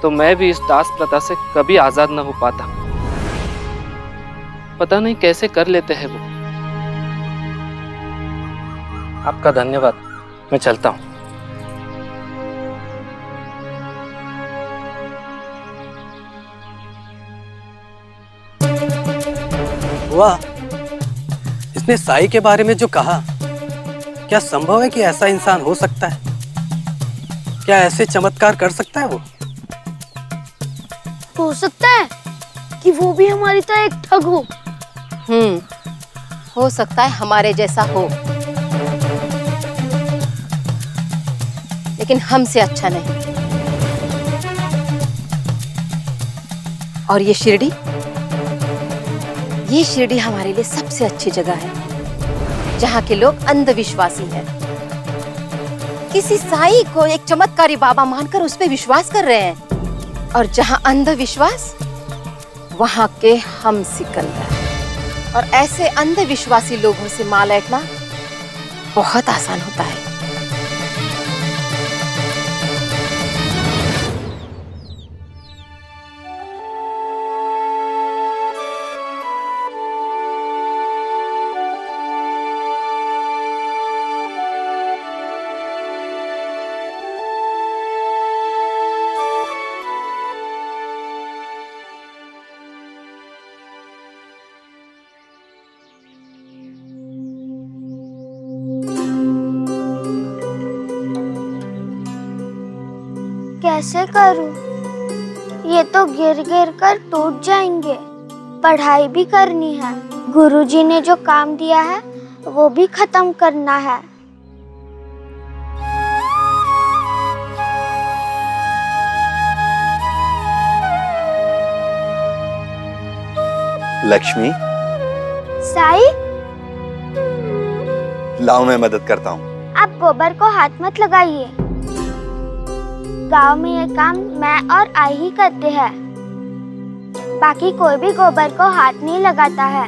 तो मैं भी इस दास प्रथा से कभी आजाद ना हो पाता। पता नहीं कैसे कर लेते हैं वो। आपका धन्यवाद, मैं चलता हूं। वाह, इसने साई के बारे में जो कहा, क्या संभव है कि ऐसा इंसान हो सकता है? क्या ऐसे चमत्कार कर सकता है वो? हो सकता है कि वो भी हमारी तरह एक ठग हो। हो सकता है हमारे जैसा हो, लेकिन हमसे अच्छा नहीं। और ये शिरडी हमारे लिए सबसे अच्छी जगह है, जहाँ के लोग अंधविश्वासी हैं। किसी साई को एक चमत्कारी बाबा मानकर उस पर विश्वास कर रहे हैं। और जहां अंधविश्वास वहां के हम सिकंदर। और ऐसे अंधविश्वासी लोगों से माल ऐंठना बहुत आसान होता है। कैसे करूं? ये तो गिर गिर कर टूट जाएंगे। पढ़ाई भी करनी है, गुरुजी ने जो काम दिया है वो भी खत्म करना है। लक्ष्मी, साई, लाओ मैं मदद करता हूँ। आप गोबर को हाथ मत लगाइए। गांव में ये काम मैं और आई ही करते हैं। बाकी कोई भी गोबर को हाथ नहीं लगाता है।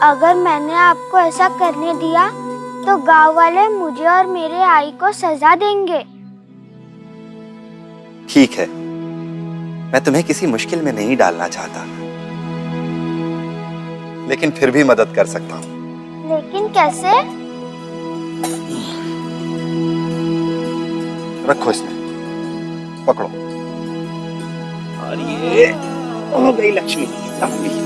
अगर मैंने आपको ऐसा करने दिया तो गांव वाले मुझे और मेरे आई को सजा देंगे। ठीक है, मैं तुम्हें किसी मुश्किल में नहीं डालना चाहता, लेकिन फिर भी मदद कर सकता हूँ। लेकिन कैसे? रखो इसमें, पकड़ो। और ये हो गई लक्ष्मी लंबी।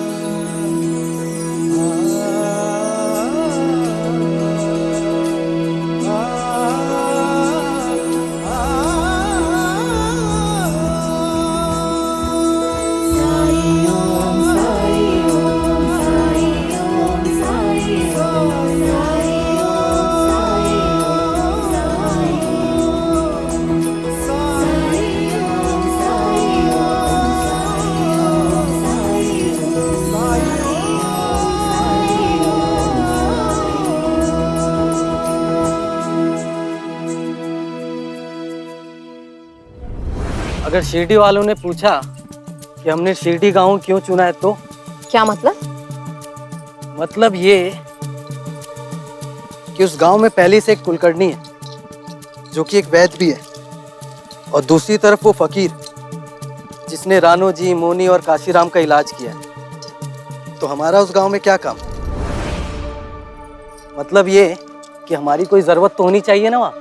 अगर शिरडी वालों ने पूछा कि हमने शिरडी गांव क्यों चुना है तो क्या मतलब? मतलब ये कि उस गांव में पहले से एक कुलकर्णी है जो कि एक वैद्य भी है, और दूसरी तरफ वो फकीर जिसने रानो जी, मोनी और काशीराम का इलाज किया है। तो हमारा उस गांव में क्या काम? मतलब ये कि हमारी कोई जरूरत तो होनी चाहिए ना वहाँ।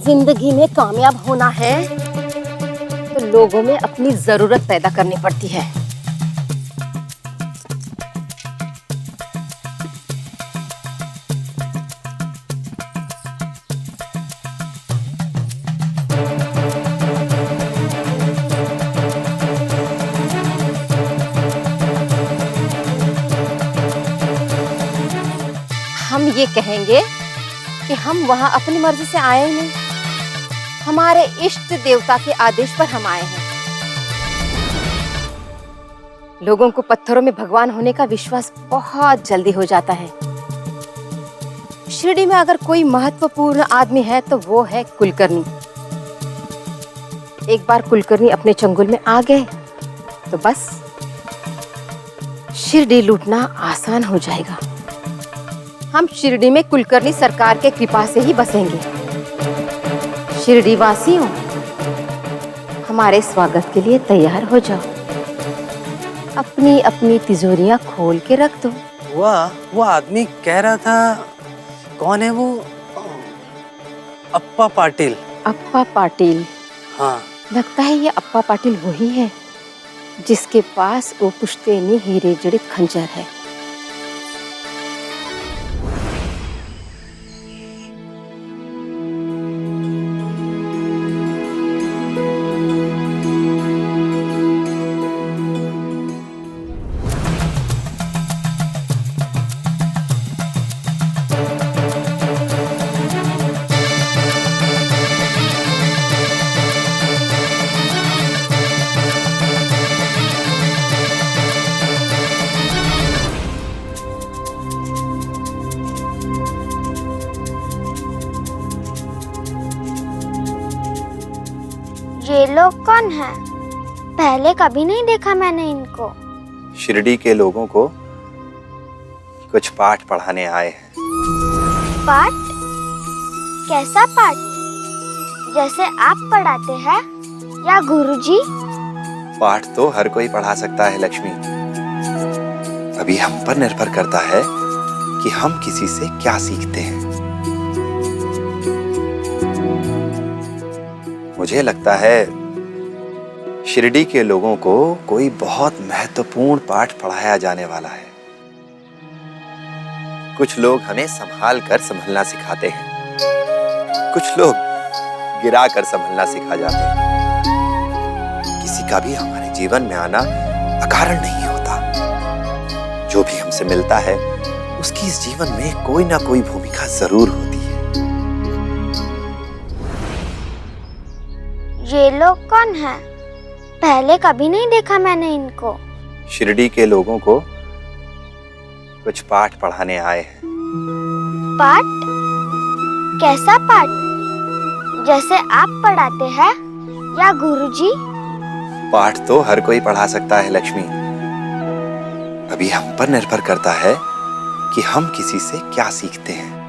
जिंदगी में कामयाब होना है तो लोगों में अपनी जरूरत पैदा करनी पड़ती है। हम ये कहेंगे कि हम वहां अपनी मर्जी से आए ही नहीं, हमारे इष्ट देवता के आदेश पर हम आए हैं। लोगों को पत्थरों में भगवान होने का विश्वास बहुत जल्दी हो जाता है। शिरडी में अगर कोई महत्वपूर्ण आदमी है तो वो है कुलकर्णी। एक बार कुलकर्णी अपने चंगुल में आ गए तो बस शिरडी लूटना आसान हो जाएगा। हम शिरडी में कुलकर्णी सरकार के कृपा से ही बसेंगे। शिरडी वासियों, हमारे स्वागत के लिए तैयार हो जाओ। अपनी अपनी तिजोरियां खोल के रख दो। वो आदमी कह रहा था, कौन है वो? अप्पा पाटिल। अप्पा पाटिल? हाँ, लगता है ये अप्पा पाटिल वही है जिसके पास वो पुश्तैनी हीरे जड़ित खंजर है। ये लोग कौन है? पहले कभी नहीं देखा मैंने इनको। शिरडी के लोगों को कुछ पाठ पढ़ाने आए हैं। पाठ? कैसा पाठ? जैसे आप पढ़ाते हैं या गुरुजी? पाठ तो हर कोई पढ़ा सकता है लक्ष्मी। अभी हम पर निर्भर करता है कि हम किसी से क्या सीखते हैं। मुझे लगता है शिरडी के लोगों को कोई बहुत महत्वपूर्ण पाठ पढ़ाया जाने वाला है। कुछ लोग हमें संभाल कर संभलना सिखाते हैं, कुछ लोग गिरा कर संभलना सिखा जाते हैं। किसी का भी हमारे जीवन में आना अकारण नहीं होता। जो भी हमसे मिलता है उसकी इस जीवन में कोई ना कोई भूमिका जरूर होती है। ये लोग कौन है? पहले कभी नहीं देखा मैंने इनको। शिरडी के लोगों को कुछ पाठ पढ़ाने आए हैं। पाठ? कैसा पाठ? जैसे आप पढ़ाते हैं या गुरुजी? पाठ तो हर कोई पढ़ा सकता है लक्ष्मी। अभी हम पर निर्भर करता है कि हम किसी से क्या सीखते हैं।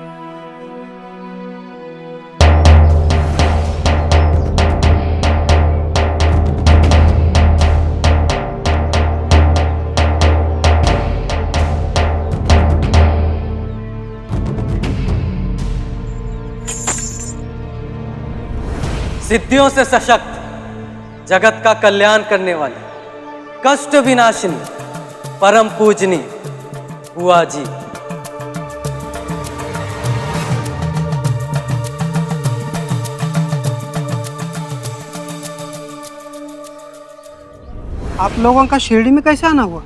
सिद्धियों से सशक्त, जगत का कल्याण करने वाले, कष्ट विनाशिनी, परम पूजनी बुआ जी। आप लोगों का शिरडी में कैसे आना हुआ?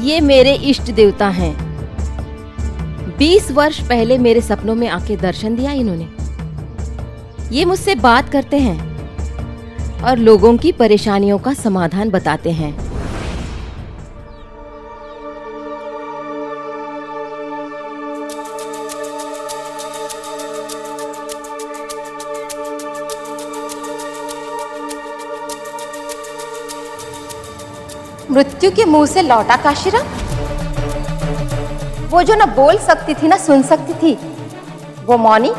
ये मेरे इष्ट देवता हैं। 20 वर्ष पहले मेरे सपनों में आके दर्शन दिया इन्होंने। ये मुझसे बात करते हैं और लोगों की परेशानियों का समाधान बताते हैं। मृत्यु के मुंह से लौटा काशीराम, वो जो ना बोल सकती थी ना सुन सकती थी, वो मौनी,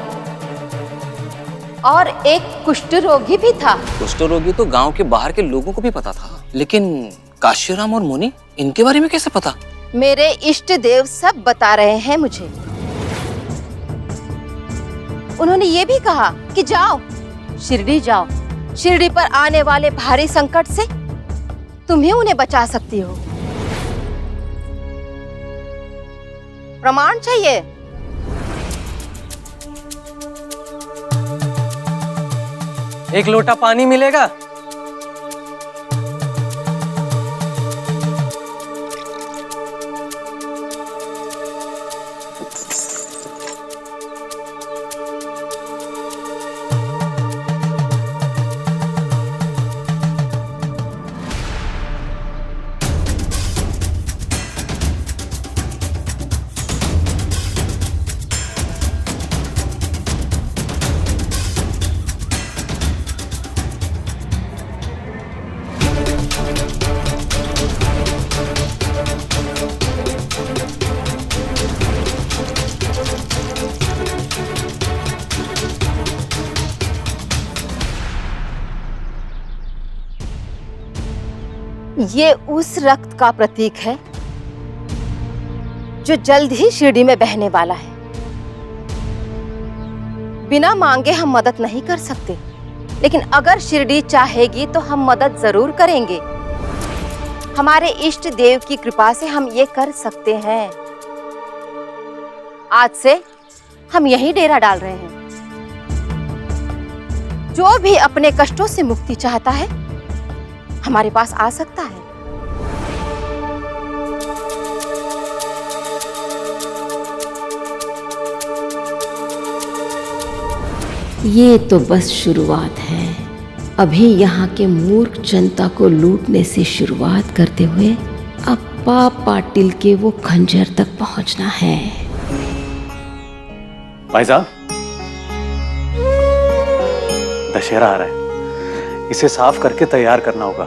और एक कुष्ठ रोगी भी था। कुष्ठ रोगी तो गांव के बाहर के लोगों को भी पता था, लेकिन काशीराम और मुनि इनके बारे में कैसे पता? मेरे इष्ट देव सब बता रहे हैं मुझे। उन्होंने ये भी कहा कि जाओ, शिरडी जाओ, शिरडी पर आने वाले भारी संकट से तुम ही उन्हें बचा सकती हो। प्रमाण चाहिए? एक लोटा पानी मिलेगा? ये उस रक्त का प्रतीक है जो जल्द ही शिरडी में बहने वाला है। बिना मांगे हम मदद नहीं कर सकते, लेकिन अगर शिरडी चाहेगी तो हम मदद जरूर करेंगे। हमारे इष्ट देव की कृपा से हम ये कर सकते हैं। आज से हम यहीं डेरा डाल रहे हैं। जो भी अपने कष्टों से मुक्ति चाहता है हमारे पास आ सकता है। ये तो बस शुरुआत है। अभी यहाँ के मूर्ख जनता को लूटने से शुरुआत करते हुए अप्पा पाटिल के वो खंजर तक पहुंचना है। भाई साहब, दशहरा आ रहा है, इसे साफ करके तैयार करना होगा।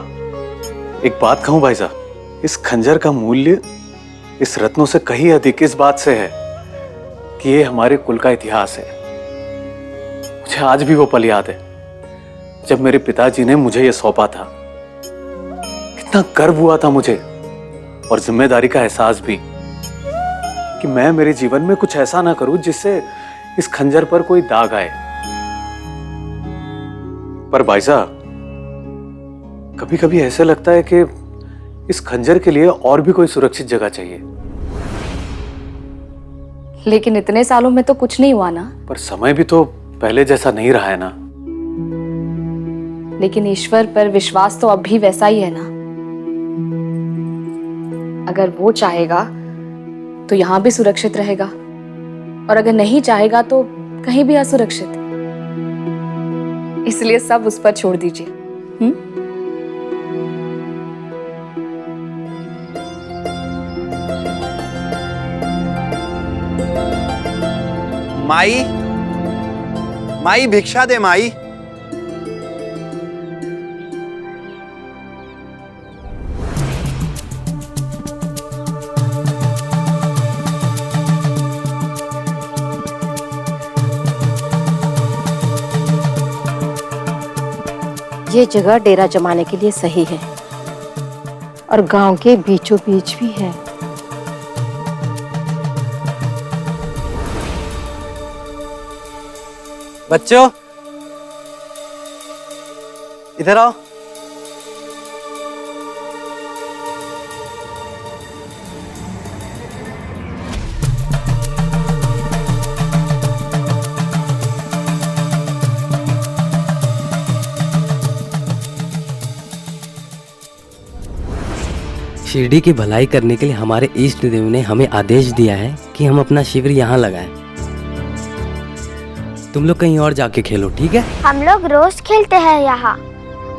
एक बात कहूं भाई साहब, इस खंजर का मूल्य इस रत्नों से कहीं अधिक इस बात से है कि ये हमारे कुल का इतिहास है। मुझे आज भी वो पल याद है जब मेरे पिताजी ने मुझे ये सौंपा था। कितना गर्व हुआ था मुझे और जिम्मेदारी का एहसास भी कि मैं मेरे जीवन में कुछ ऐसा ना करूं जिससे इस खंजर पर कोई दाग आए। पर भाई साहब, कभी कभी ऐसे लगता है कि इस खंजर के लिए और भी कोई सुरक्षित जगह चाहिए। लेकिन इतने सालों में तो कुछ नहीं हुआ ना। पर समय भी तो पहले जैसा नहीं रहा है ना। लेकिन ईश्वर पर विश्वास तो अब भी वैसा ही है ना। अगर वो चाहेगा तो यहां भी सुरक्षित रहेगा, और अगर नहीं चाहेगा तो कहीं भी असुरक्षित। इसलिए सब उस पर छोड़ दीजिए। माई, माई भिक्षा दे माई। ये जगह डेरा जमाने के लिए सही है और गांव के बीचों बीच भी है। बच्चों, इधर आओ। शिरडी की भलाई करने के लिए हमारे इष्ट देव ने हमें आदेश दिया है कि हम अपना शिविर यहाँ लगाएं। तुम लोग कहीं और जाके खेलो, ठीक है? हम लोग रोज खेलते हैं यहाँ।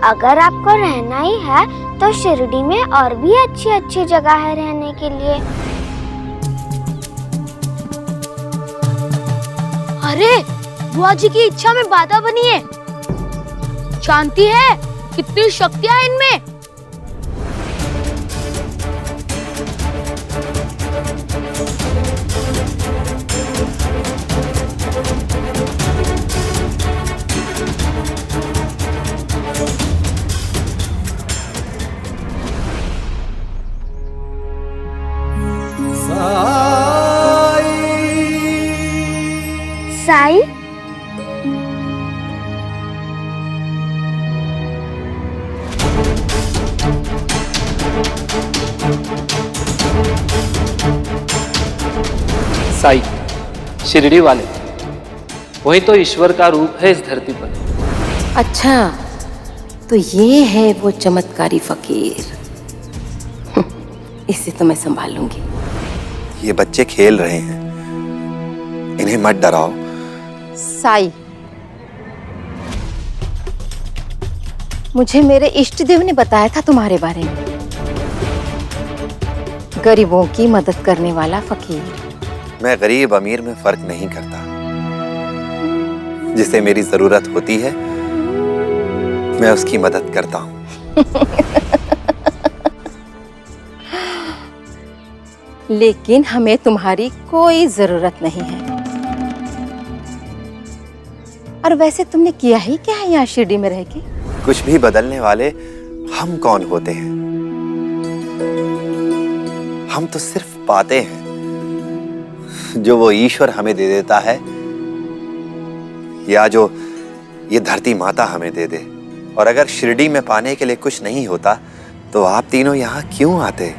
अगर आपको रहना ही है तो शिरडी में और भी अच्छी अच्छी जगह है रहने के लिए। अरे बुआ जी की इच्छा में बाधा बनी है। शांति है, कितनी शक्तियां है इनमें। साई, साई, शिरडी वाले, वही तो ईश्वर का रूप है इस धरती पर। अच्छा, तो ये है वो चमत्कारी फकीर। इसे तो मैं संभाल लूंगी। ये बच्चे खेल रहे हैं, इन्हें मत डराओ। साई, मुझे मेरे इष्ट देव ने बताया था तुम्हारे बारे में। गरीबों की मदद करने वाला फकीर। मैं गरीब अमीर में फर्क नहीं करता। जिसे मेरी जरूरत होती है मैं उसकी मदद करता हूँ। लेकिन हमें तुम्हारी कोई जरूरत नहीं है। और वैसे तुमने किया ही क्या है यहाँ शिरडी में रह के? कुछ भी बदलने वाले हम कौन होते हैं? हम तो सिर्फ पाते हैं जो वो ईश्वर हमें दे देता है, या जो ये धरती माता हमें दे दे। और अगर शिरडी में पाने के लिए कुछ नहीं होता तो आप तीनों यहाँ क्यों आते?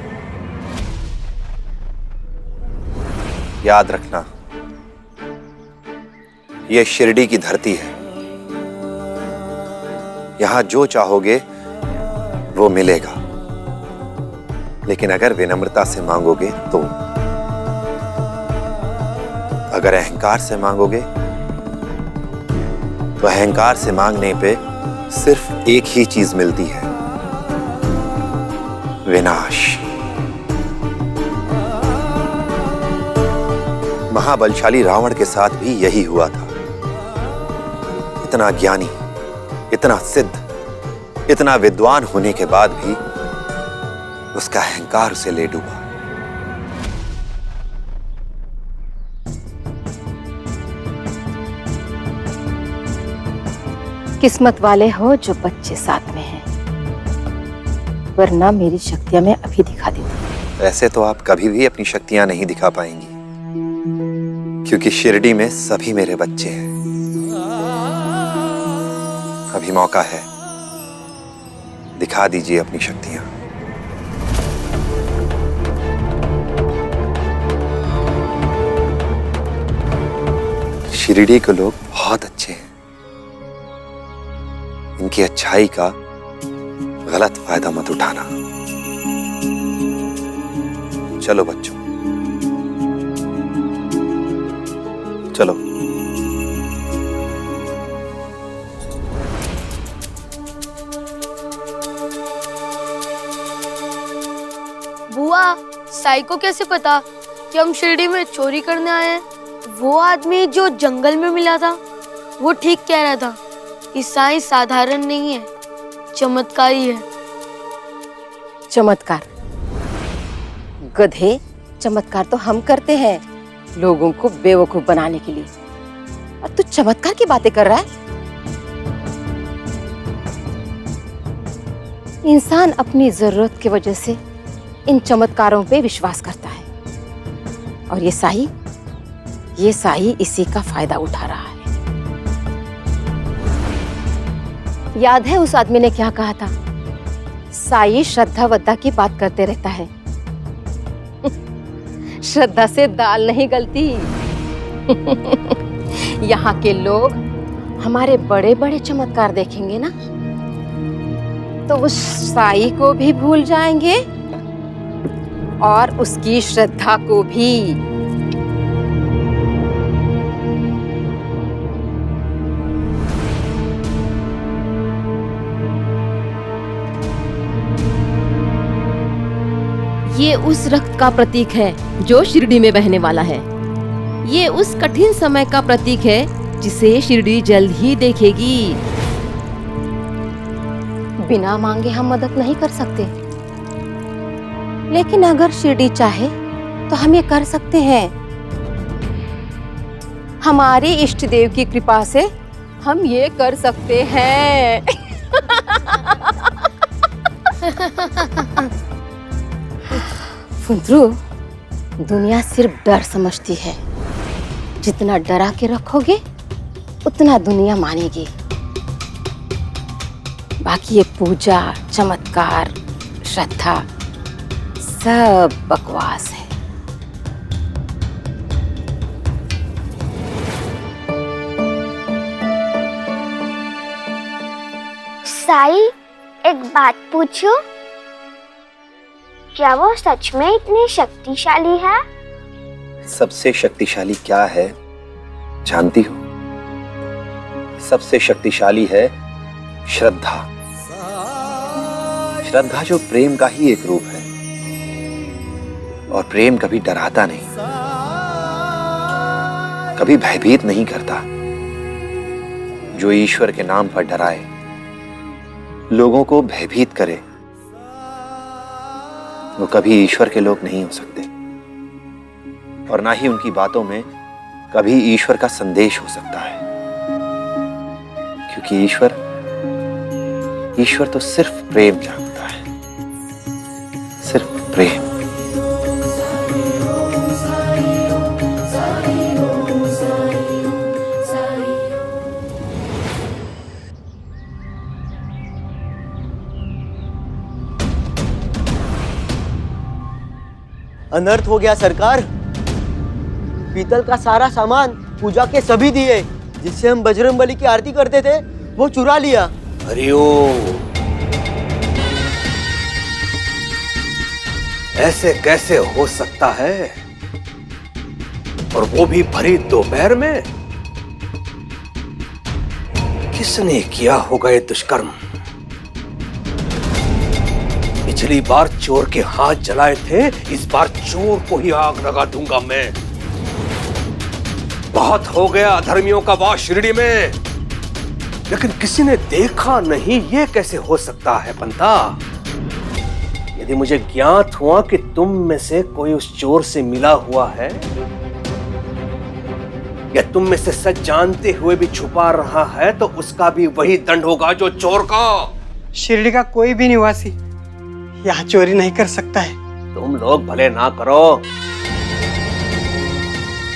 याद रखना, ये शिरडी की धरती है। यहां जो चाहोगे वो मिलेगा, लेकिन अगर विनम्रता से मांगोगे तो। अगर अहंकार से मांगोगे तो अहंकार से मांगने पे सिर्फ एक ही चीज मिलती है, विनाश। महाबलशाली रावण के साथ भी यही हुआ था। इतना ज्ञानी, इतना सिद्ध, इतना विद्वान होने के बाद भी उसका अहंकार उसे ले डूबा। किस्मत वाले हो जो बच्चे साथ में हैं, वरना मेरी शक्तियां मैं अभी दिखा देती। वैसे तो आप कभी भी अपनी शक्तियां नहीं दिखा पाएंगी, क्योंकि शिरडी में सभी मेरे बच्चे हैं। अभी मौका है, दिखा दीजिए अपनी शक्तियां। शिरडी के लोग बहुत अच्छे हैं। इनकी अच्छाई का गलत फायदा मत उठाना। चलो बच्चों, चलो। बुआ, साई को कैसे पता कि हम शिरडी में चोरी करने आए हैं? वो आदमी जो जंगल में मिला था, वो ठीक कह रहा था कि साई साधारण नहीं है, चमत्कारी है। चमत्कार? गधे, चमत्कार तो हम करते हैं लोगों को बेवकूफ बनाने के लिए, और तू चमत्कार की बातें कर रहा है? इंसान अपनी जरूरत की वजह से इन चमत्कारों पे विश्वास करता है, और ये साई इसी का फायदा उठा रहा है। याद है उस आदमी ने क्या कहा था? साई श्रद्धा वद्धा की बात करते रहता है। श्रद्धा से दाल नहीं गलती। यहाँ के लोग हमारे बड़े बड़े चमत्कार देखेंगे ना, तो उस साई को भी भूल जाएंगे और उसकी श्रद्धा को भी। ये उस रक्त का प्रतीक है जो शिरडी में बहने वाला है। ये उस कठिन समय का प्रतीक है जिसे शिरडी जल्द ही देखेगी। बिना मांगे हम मदद नहीं कर सकते, लेकिन अगर शिरडी चाहे तो हम ये कर सकते हैं। हमारे इष्ट देव की कृपा से हम ये कर सकते हैं। फुंदरू, दुनिया सिर्फ डर समझती है। जितना डरा के रखोगे उतना दुनिया मानेगी। बाकी ये पूजा, चमत्कार, श्रद्धा सब बकवास है। साई, एक बात पूछूं? क्या वो सच में इतनी शक्तिशाली है? सबसे शक्तिशाली क्या है जानती हो? सबसे शक्तिशाली है श्रद्धा। श्रद्धा जो प्रेम का ही एक रूप है, और प्रेम कभी डराता नहीं, कभी भयभीत नहीं करता। जो ईश्वर के नाम पर डराए, लोगों को भयभीत करे, वो कभी ईश्वर के लोग नहीं हो सकते, और ना ही उनकी बातों में कभी ईश्वर का संदेश हो सकता है। क्योंकि ईश्वर तो सिर्फ प्रेम जानता है, सिर्फ प्रेम। अनर्थ हो गया सरकार। पीतल का सारा सामान, पूजा के सभी दिए जिससे हम बजरंगबली की आरती करते थे, वो चुरा लिया। हरिओम। ऐसे कैसे हो सकता है, और वो भी भरी दोपहर में? किसने किया होगा ये दुष्कर्म? पिछली बार चोर के हाथ जलाए थे, इस बार चोर को ही आग लगा दूंगा मैं। बहुत हो गया अधर्मियों का वास शिरडी में, लेकिन किसी ने देखा नहीं, ये कैसे हो सकता है पंता? यदि मुझे ज्ञात हुआ कि तुम में से कोई उस चोर से मिला हुआ है, या तुम में से सच जानते हुए भी छुपा रहा है, तो उसका भी वही दंड होगा जो चोर का। शिरडी का कोई भी निवासी यहाँ चोरी नहीं कर सकता है। तुम लोग भले ना करो,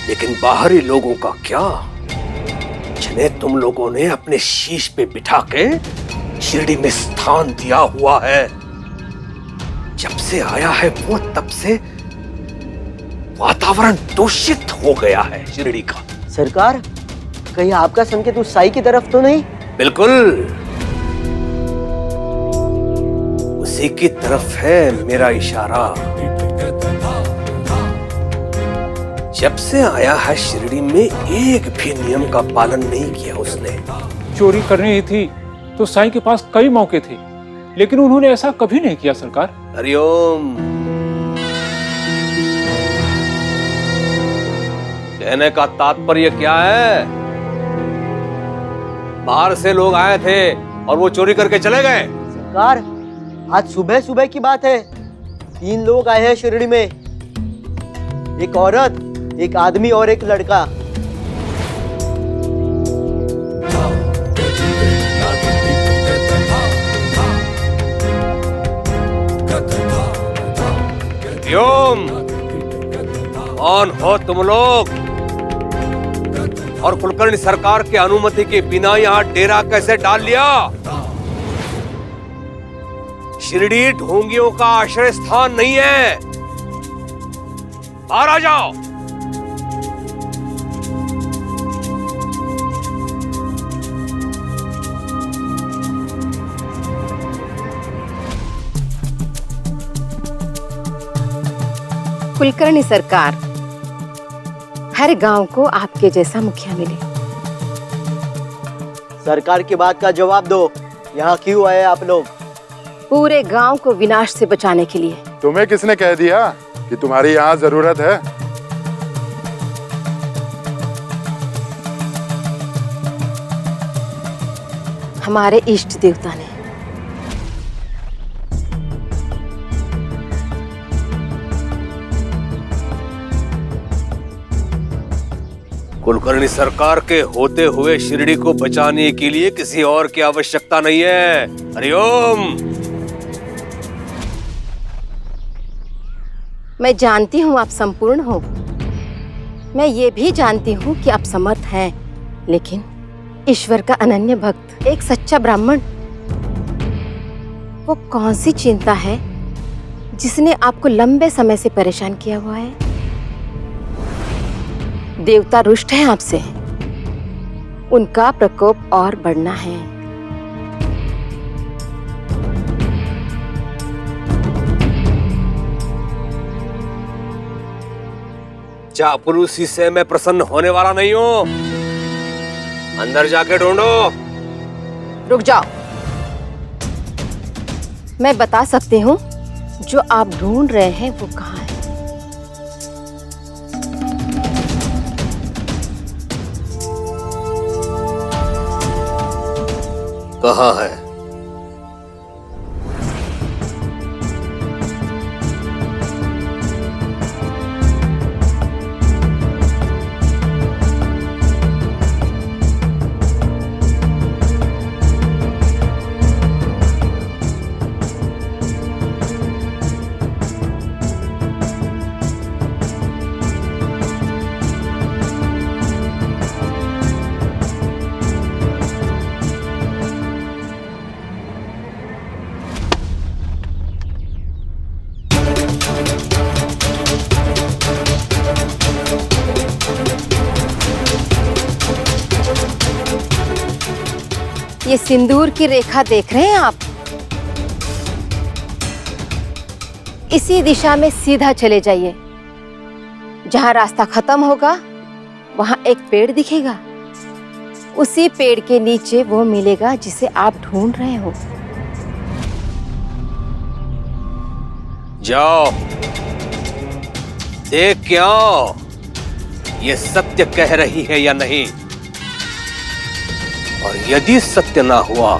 लेकिन बाहरी लोगों का क्या, जिन्हें तुम लोगों ने अपने शीश पे बिठा के शिरडी में स्थान दिया हुआ है। जब से आया है वो, तब से वातावरण दूषित हो गया है शिरडी का। सरकार, कहीं आपका संकेत उस साई की तरफ तो नहीं? बिल्कुल उसी की तरफ है मेरा इशारा। जब से आया है शिरडी में, एक भी नियम का पालन नहीं किया उसने। चोरी करनी ही थी तो साईं के पास कई मौके थे, लेकिन उन्होंने ऐसा कभी नहीं किया सरकार। हरिओम। कहने का तात्पर्य क्या है? बाहर से लोग आए थे और वो चोरी करके चले गए। सरकार, आज सुबह सुबह की बात है, 3 लोग आए हैं शिरडी में, एक औरत, एक आदमी और एक लड़का। कौन हो तुम लोग? और कुलकर्णी सरकार की अनुमति के बिना यहाँ डेरा कैसे डाल लिया? शिरडी ढोंगियों का आश्रय स्थान नहीं है। बाहर आ जाओ। कुलकर्णी सरकार, हर गांव को आपके जैसा मुखिया मिले। सरकार की बात का जवाब दो, यहाँ क्यों आए आप लोग? पूरे गांव को विनाश से बचाने के लिए। तुम्हें किसने कह दिया कि तुम्हारी यहाँ जरूरत है? हमारे इष्ट देवता ने। कुलकर्णी सरकार के होते हुए शिरडी को बचाने के लिए किसी और की आवश्यकता नहीं है। हरिओम। मैं जानती हूँ आप संपूर्ण हो, मैं ये भी जानती हूँ कि आप समर्थ हैं, लेकिन ईश्वर का अनन्य भक्त, एक सच्चा ब्राह्मण, वो कौन सी चिंता है जिसने आपको लंबे समय से परेशान किया हुआ है? देवता रुष्ट हैं आपसे, उनका प्रकोप और बढ़ना है। चापलूसी से मैं प्रसन्न होने वाला नहीं हूँ। अंदर जाके ढूंढो। रुक जाओ, मैं बता सकती हूँ जो आप ढूंढ रहे हैं वो कहाँ है। कहाँ है? ये सिंदूर की रेखा देख रहे हैं आप? इसी दिशा में सीधा चले जाइए। जहां रास्ता खत्म होगा वहां एक पेड़ दिखेगा, उसी पेड़ के नीचे वो मिलेगा जिसे आप ढूंढ रहे हो। जाओ देख के आओ ये सत्य कह रही है या नहीं, और यदि सत्य ना हुआ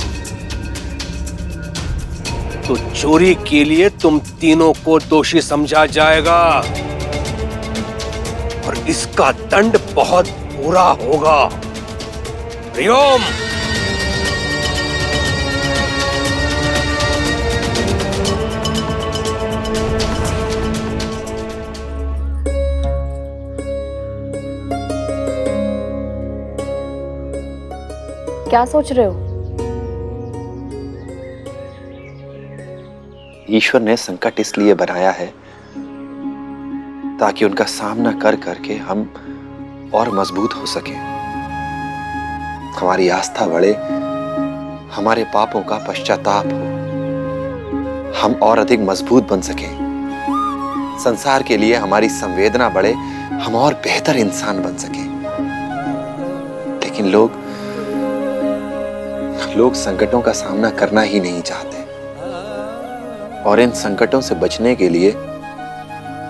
तो चोरी के लिए तुम तीनों को दोषी समझा जाएगा और इसका दंड बहुत बुरा होगा। हरिओम। क्या सोच रहे हो? ईश्वर ने संकट इसलिए बनाया है ताकि उनका सामना कर करके हम और मजबूत हो सके, हमारी आस्था बढ़े, हमारे पापों का पश्चाताप हो, हम और अधिक मजबूत बन सके, संसार के लिए हमारी संवेदना बढ़े, हम और बेहतर इंसान बन सके। लेकिन लोग संकटों का सामना करना ही नहीं चाहते, और इन संकटों से बचने के लिए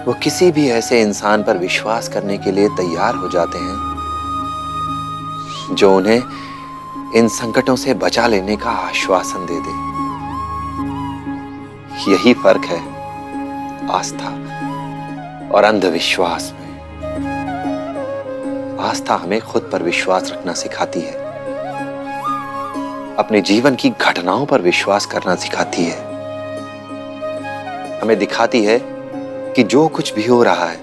वो किसी भी ऐसे इंसान पर विश्वास करने के लिए तैयार हो जाते हैं जो उन्हें इन संकटों से बचा लेने का आश्वासन दे दे। यही फर्क है आस्था और अंधविश्वास में। आस्था हमें खुद पर विश्वास रखना सिखाती है, अपने जीवन की घटनाओं पर विश्वास करना सिखाती है, हमें दिखाती है कि जो कुछ भी हो रहा है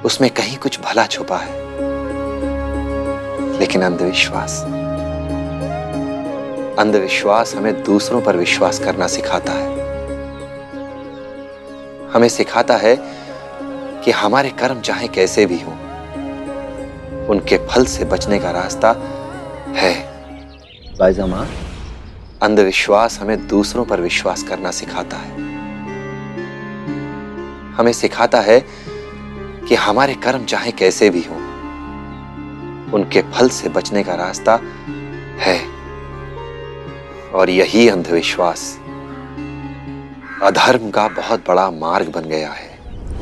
उसमें कहीं कुछ भला छुपा है। लेकिन अंधविश्वास हमें दूसरों पर विश्वास करना सिखाता है, हमें सिखाता है कि हमारे कर्म चाहे कैसे भी हों, उनके फल से बचने का रास्ता है। बाईजामा, अंधविश्वास हमें दूसरों पर विश्वास करना सिखाता है, हमें सिखाता है कि हमारे कर्म चाहे कैसे भी हों, उनके फल से बचने का रास्ता है। और यही अंधविश्वास अधर्म का बहुत बड़ा मार्ग बन गया है।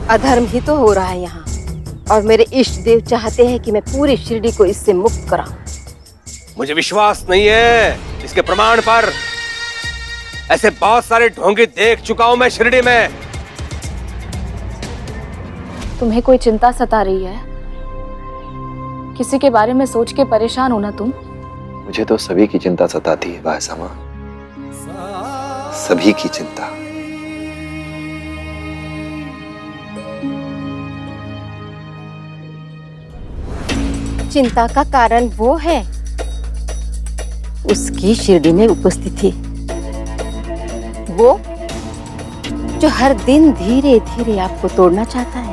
अधर्म ही तो हो रहा है यहाँ, और मेरे इष्ट देव चाहते हैं कि मैं पूरी शिरडी को इससे मुक्त कराऊं। मुझे विश्वास नहीं है इसके प्रमाण पर। ऐसे बहुत सारे ढोंगी देख चुका हूं मैं शिरडी में। तुम्हें कोई चिंता सता रही है? किसी के बारे में सोच के परेशान हो ना तुम? मुझे तो सभी की चिंता सताती है बाईजामा, सभी की चिंता। चिंता का कारण वो है उसकी शिरडी में उपस्थिति, वो जो हर दिन धीरे धीरे आपको तोड़ना चाहता है।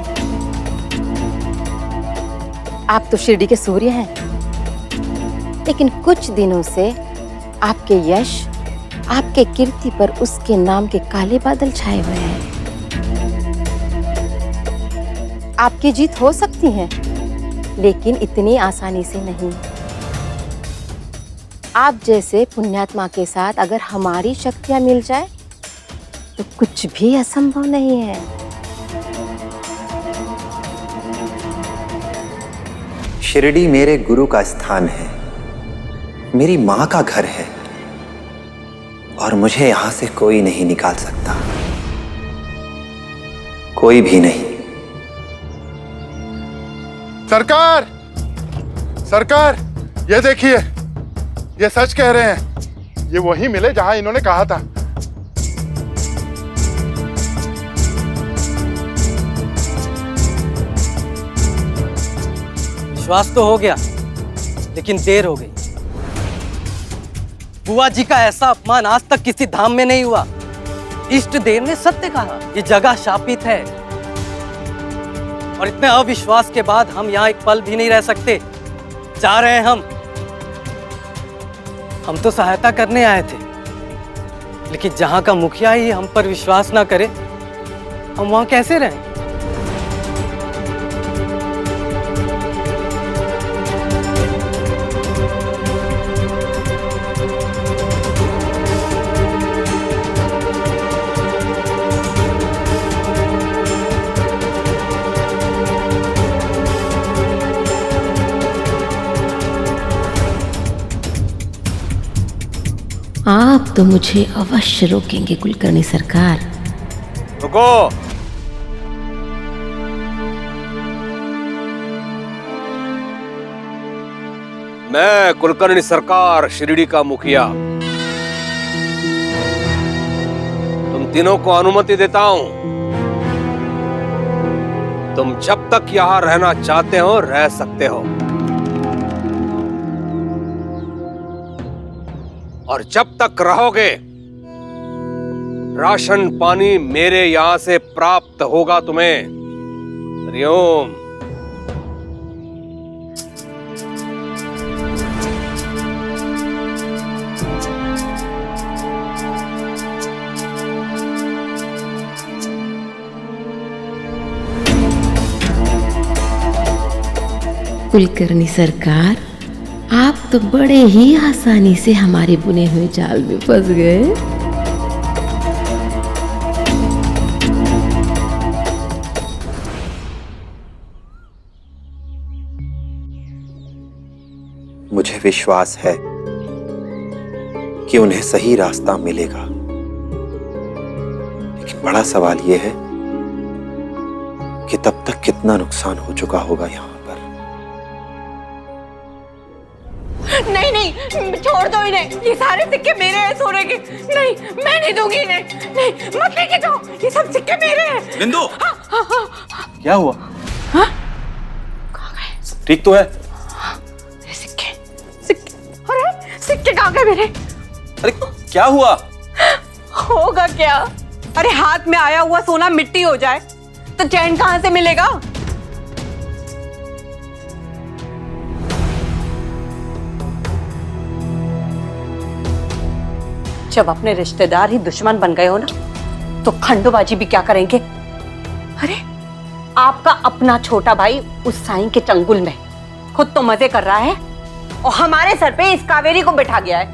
आप तो शिरडी के सूर्य हैं, लेकिन कुछ दिनों से आपके यश, आपके कीर्ति पर उसके नाम के काले बादल छाए हुए हैं। आपकी जीत हो सकती है, लेकिन इतनी आसानी से नहीं। आप जैसे पुण्यात्मा के साथ अगर हमारी शक्तियां मिल जाए तो कुछ भी असंभव नहीं है। शिरडी मेरे गुरु का स्थान है, मेरी मां का घर है, और मुझे यहां से कोई नहीं निकाल सकता, कोई भी नहीं। सरकार, सरकार, ये देखिए, ये सच कह रहे हैं। ये वही मिले जहां इन्होंने कहा था। विश्वास तो हो गया, लेकिन देर हो गई। बुआ जी का ऐसा अपमान आज तक किसी धाम में नहीं हुआ। इष्ट देव ने सत्य कहा, ये जगह शापित है, और इतने अविश्वास के बाद हम यहाँ एक पल भी नहीं रह सकते। जा रहे हैं हम तो सहायता करने आए थे, लेकिन जहां का मुखिया ही हम पर विश्वास ना करे, हम वहां कैसे रहें? आप तो मुझे अवश्य रोकेंगे कुलकर्णी सरकार। रुको। मैं कुलकर्णी सरकार शिरडी का मुखिया तुम तीनों को अनुमति देता हूं। तुम जब तक यहां रहना चाहते हो रह सकते हो, और जब तक रहोगे राशन पानी मेरे यहां से प्राप्त होगा तुम्हें। हरिओम। कुलकर्णी सरकार, आप तो बड़े ही आसानी से हमारे बुने हुए जाल में फंस गए। मुझे विश्वास है कि उन्हें सही रास्ता मिलेगा, लेकिन बड़ा सवाल यह है कि तब तक कितना नुकसान हो चुका होगा यहाँ पर। नहीं नहीं, छोड़ दो इन्हें। ये सारे सिक्के मेरे हैं सोने के। नहीं, मैं नहीं दूंगी इन्हें। नहीं, मत लेके जाओ, ये सब सिक्के मेरे हैं। बिंदु, क्या हुआ? हाँ? ठीक तो है? सिक्के सिक्के, अरे सिक्के कहाँ गए मेरे? अरे क्या हुआ? होगा क्या? अरे हाथ में आया हुआ सोना मिट्टी हो जाए तो चैन कहाँ से मिलेगा? जब अपने रिश्तेदार ही दुश्मन बन गए हो ना, तो खंडोबाजी भी क्या करेंगे? अरे आपका अपना छोटा भाई उस साईं के चंगुल में खुद तो मजे कर रहा है और हमारे सर पे इस कावेरी को बिठा गया है।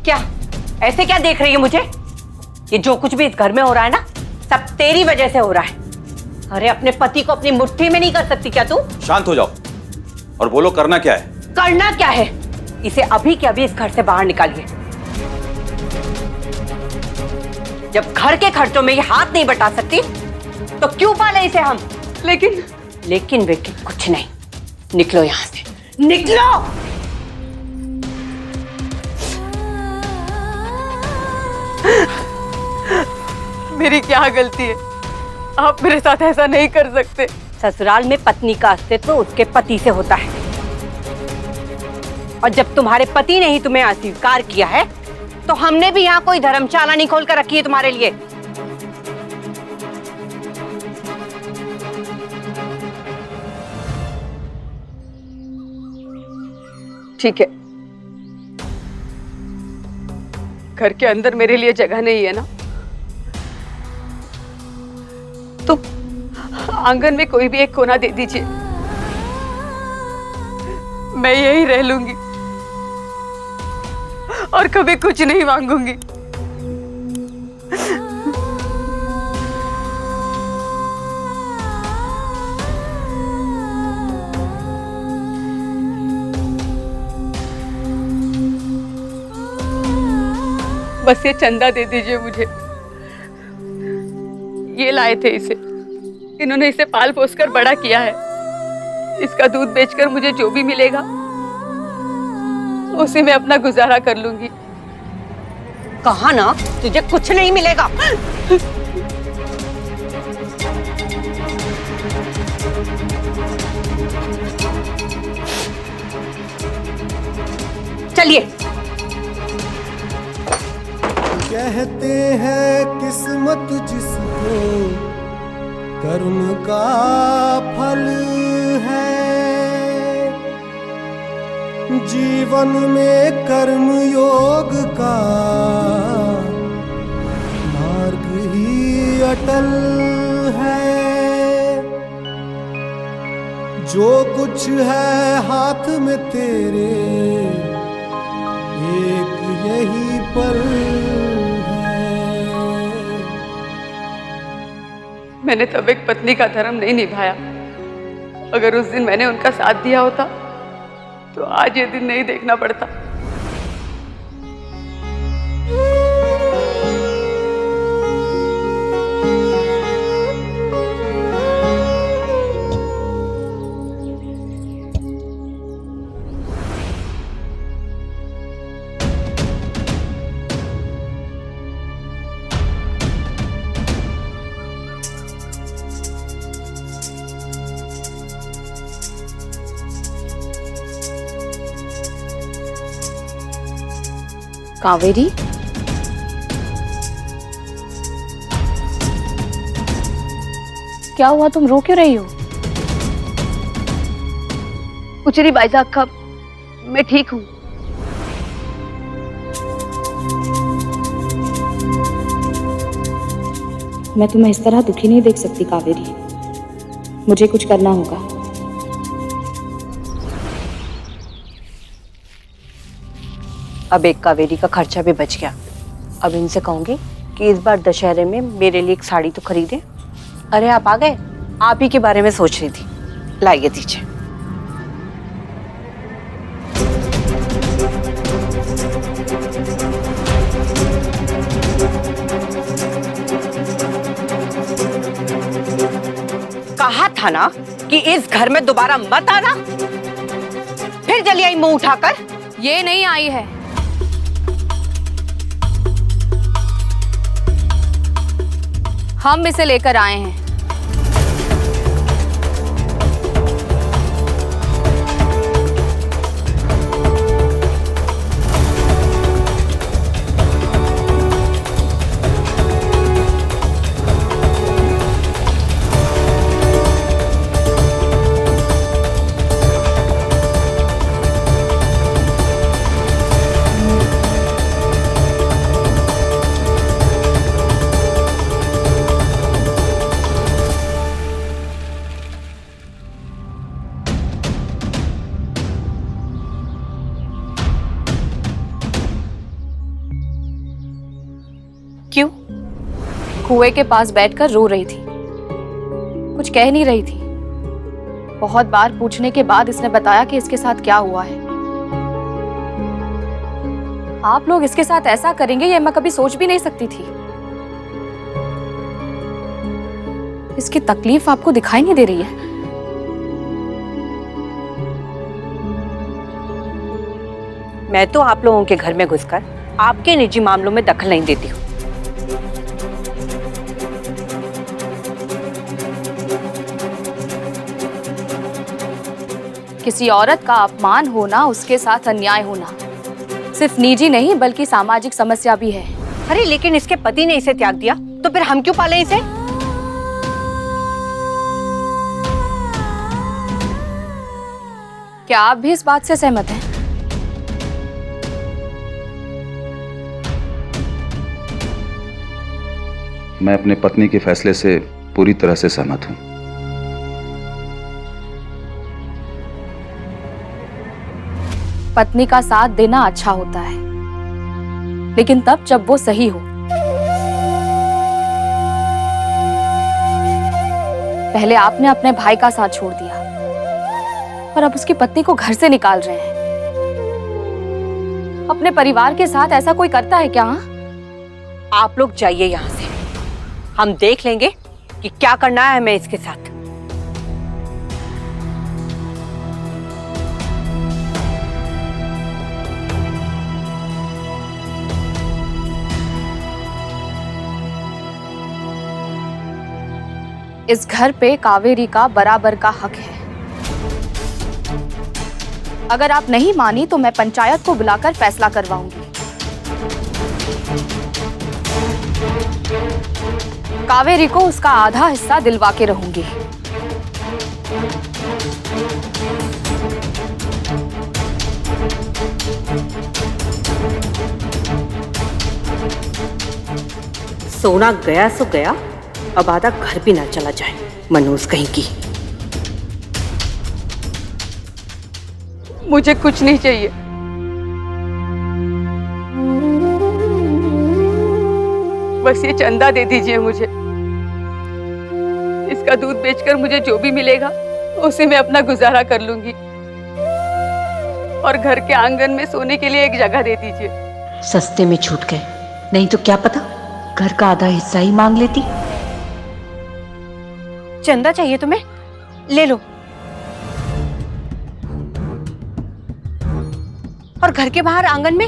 क्या ऐसे क्या देख रही है मुझे? ये जो कुछ भी इस घर में हो रहा है ना, सब तेरी वजह से हो रहा है। अरे अपने पति को अपनी मुट्ठी में नहीं कर सकती क्या तू? शांत हो जाओ और बोलो करना क्या है? करना क्या है? इसे अभी के अभी इस घर से बाहर निकालिए। जब घर के खर्चों में ये हाथ नहीं बटा सकती तो क्यों पाले इसे हम? लेकिन कुछ नहीं। निकलो यहां से, निकलो। मेरी क्या गलती है? आप मेरे साथ ऐसा नहीं कर सकते। ससुराल में पत्नी का अस्तित्व उसके पति से होता है, और जब तुम्हारे पति ने ही तुम्हें अस्वीकार किया है तो हमने भी यहाँ कोई धर्मशाला नहीं खोल कर रखी है तुम्हारे लिए। ठीक है, घर के अंदर मेरे लिए जगह नहीं है ना, तो आंगन में कोई भी एक कोना दे दीजिए, मैं यही रह लूंगी और कभी कुछ नहीं मांगूंगी। बस ये चंदा दे दीजिए मुझे। ये लाए थे इसे, इन्होंने इसे पाल पोस कर बड़ा किया है। इसका दूध बेचकर मुझे जो भी मिलेगा उसी में अपना गुजारा कर लूंगी। कहा ना तुझे कुछ नहीं मिलेगा। चलिए। कहते हैं किस्मत जिसको कर्म का फल है, जीवन में कर्म योग का मार्ग ही अटल है। जो कुछ है हाथ में तेरे एक यही पल है। मैंने तब एक पत्नी का धर्म नहीं निभाया। अगर उस दिन मैंने उनका साथ दिया होता तो आज ये दिन नहीं देखना पड़ता। कावेरी, क्या हुआ? तुम रो क्यों रही हो? कुछ नहीं भाई साहब, कब मैं ठीक हूँ। मैं तुम्हें इस तरह दुखी नहीं देख सकती कावेरी, मुझे कुछ करना होगा। अब एक कावेरी का खर्चा भी बच गया। अब इनसे कहूंगी कि इस बार दशहरे में मेरे लिए एक साड़ी तो खरीदे। अरे आप आ गए, आप ही के बारे में सोच रही थी। लाइए दीजिए। कहा था ना कि इस घर में दोबारा मत आना। फिर चली आई मुंह उठाकर। ये नहीं आई है। हम इसे लेकर आए हैं। क्यों? कुएं के पास बैठकर रो रही थी, कुछ कह नहीं रही थी। बहुत बार पूछने के बाद इसने बताया कि इसके साथ क्या हुआ है। आप लोग इसके साथ ऐसा करेंगे ये मैं कभी सोच भी नहीं सकती थी। इसकी तकलीफ आपको दिखाई नहीं दे रही है? मैं तो आप लोगों के घर में घुसकर आपके निजी मामलों में दखल नहीं देती हूँ। किसी औरत का अपमान होना, उसके साथ अन्याय होना सिर्फ निजी नहीं बल्कि सामाजिक समस्या भी है। अरे लेकिन इसके पति ने इसे त्याग दिया, तो फिर हम क्यों पाले इसे? क्या आप भी इस बात से सहमत हैं? मैं अपने पत्नी के फैसले से पूरी तरह से सहमत हूं। पत्नी का साथ देना अच्छा होता है, लेकिन तब जब वो सही हो। पहले आपने अपने भाई का साथ छोड़ दिया और अब उसकी पत्नी को घर से निकाल रहे हैं। अपने परिवार के साथ ऐसा कोई करता है क्या? आप लोग जाइए यहाँ से, हम देख लेंगे कि क्या करना है हमें इसके साथ। इस घर पे कावेरी का बराबर का हक है। अगर आप नहीं मानी तो मैं पंचायत को बुलाकर फैसला करवाऊंगी। कावेरी को उसका आधा हिस्सा दिलवा के रहूंगी। सोना गया सो गया, अब आधा घर भी ना चला जाए, मनोज कहीं की। मुझे कुछ नहीं चाहिए। बस ये चंदा दे दीजिए मुझे। इसका दूध बेचकर मुझे जो भी मिलेगा उसी में अपना गुजारा कर लूंगी। और घर के आंगन में सोने के लिए एक जगह दे दीजिए। सस्ते में छूट गए, नहीं तो क्या पता घर का आधा हिस्सा ही मांग लेती। चंदा चाहिए तुम्हें? ले लो। और घर के बाहर आंगन में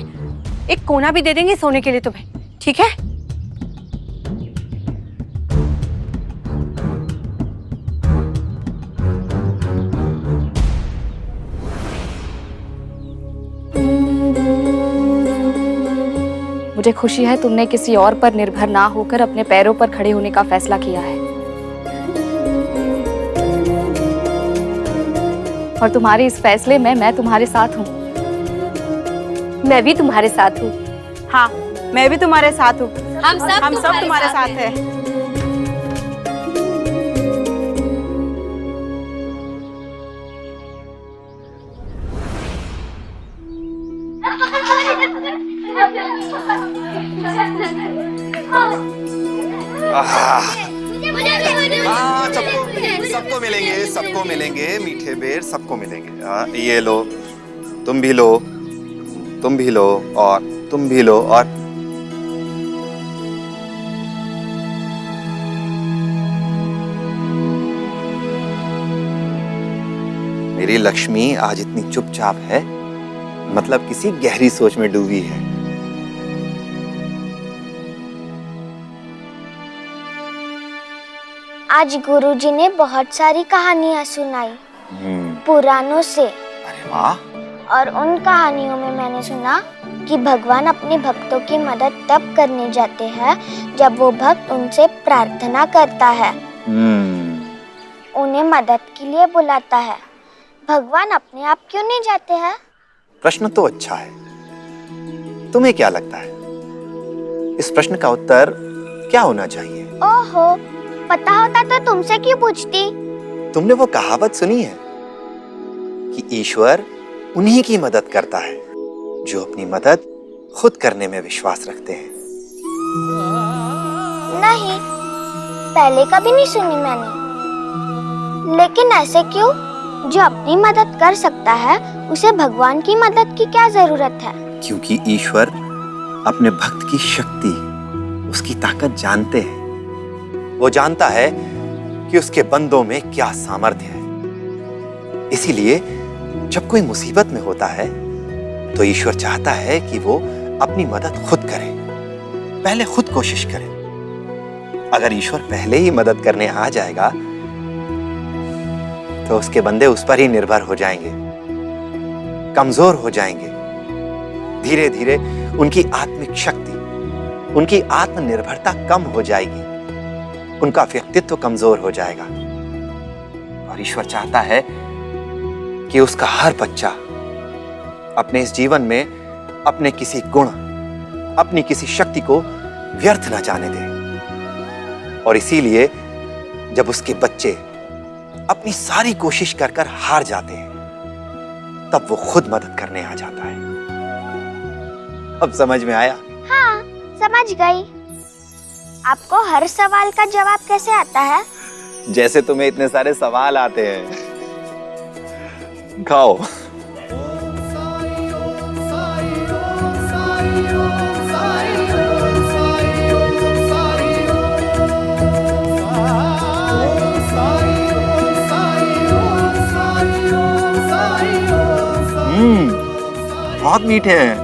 एक कोना भी दे देंगे सोने के लिए तुम्हें, ठीक है? मुझे खुशी है तुमने किसी और पर निर्भर ना होकर अपने पैरों पर खड़े होने का फैसला किया है। और तुम्हारे इस फैसले में मैं तुम्हारे साथ हूँ। मैं भी तुम्हारे साथ हूँ। हाँ, मैं भी तुम्हारे साथ हूँ। हम सब तुम्हारे साथ हैं। सबको मिलेंगे मीठे बेर, सबको मिलेंगे। ये लो, तुम भी लो, तुम भी लो, और तुम भी लो, और मेरी लक्ष्मी आज इतनी चुपचाप है, मतलब किसी गहरी सोच में डूबी है। आज गुरुजी ने बहुत सारी कहानियां सुनाई पुराणों से। अरे वाह। और उन कहानियों में मैंने सुना कि भगवान अपने भक्तों की मदद तब करने जाते हैं जब वो भक्त उनसे प्रार्थना करता है, उन्हें मदद के लिए बुलाता है। भगवान अपने आप क्यों नहीं जाते हैं? प्रश्न तो अच्छा है। तुम्हें क्या लगता है इस प्रश्न का उत्तर क्या होना चाहिए? ओहो, पता होता तो तुमसे क्यों पूछती? तुमने वो कहावत सुनी है कि ईश्वर उन्हीं की मदद करता है जो अपनी मदद खुद करने में विश्वास रखते हैं। नहीं, पहले कभी नहीं सुनी मैंने। लेकिन ऐसे क्यों? जो अपनी मदद कर सकता है उसे भगवान की मदद की क्या जरूरत है? क्योंकि ईश्वर अपने भक्त की शक्ति, उसकी ताकत जानते हैं। वो जानता है कि उसके बंदों में क्या सामर्थ्य है। इसीलिए जब कोई मुसीबत में होता है तो ईश्वर चाहता है कि वो अपनी मदद खुद करे, पहले खुद कोशिश करे। अगर ईश्वर पहले ही मदद करने आ जाएगा तो उसके बंदे उस पर ही निर्भर हो जाएंगे, कमजोर हो जाएंगे। धीरे धीरे उनकी आत्मिक शक्ति, उनकी आत्मनिर्भरता कम हो जाएगी, उनका व्यक्तित्व कमजोर हो जाएगा। और ईश्वर चाहता है कि उसका हर बच्चा अपने इस जीवन में अपने किसी गुण, अपनी किसी शक्ति को व्यर्थ न जाने दे। और इसीलिए जब उसके बच्चे अपनी सारी कोशिश कर कर हार जाते हैं तब वो खुद मदद करने आ जाता है। अब समझ में आया? हाँ, समझ गई। आपको हर सवाल का जवाब कैसे आता है? जैसे तुम्हें इतने सारे सवाल आते हैं। खाओ। बहुत मीठे हैं।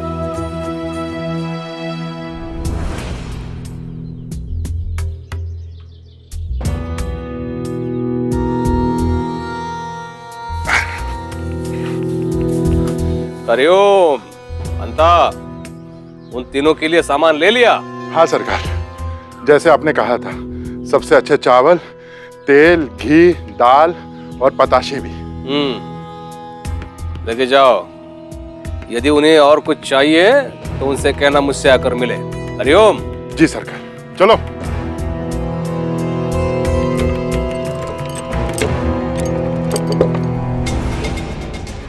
हरिओम। अंता, उन तीनों के लिए सामान ले लिया? हाँ सरकार, जैसे आपने कहा था। सबसे अच्छे चावल, तेल, घी, दाल और पताशे भी। लेके जाओ। यदि उन्हें और कुछ चाहिए तो उनसे कहना मुझसे आकर मिले। हरिओम। जी सरकार, चलो।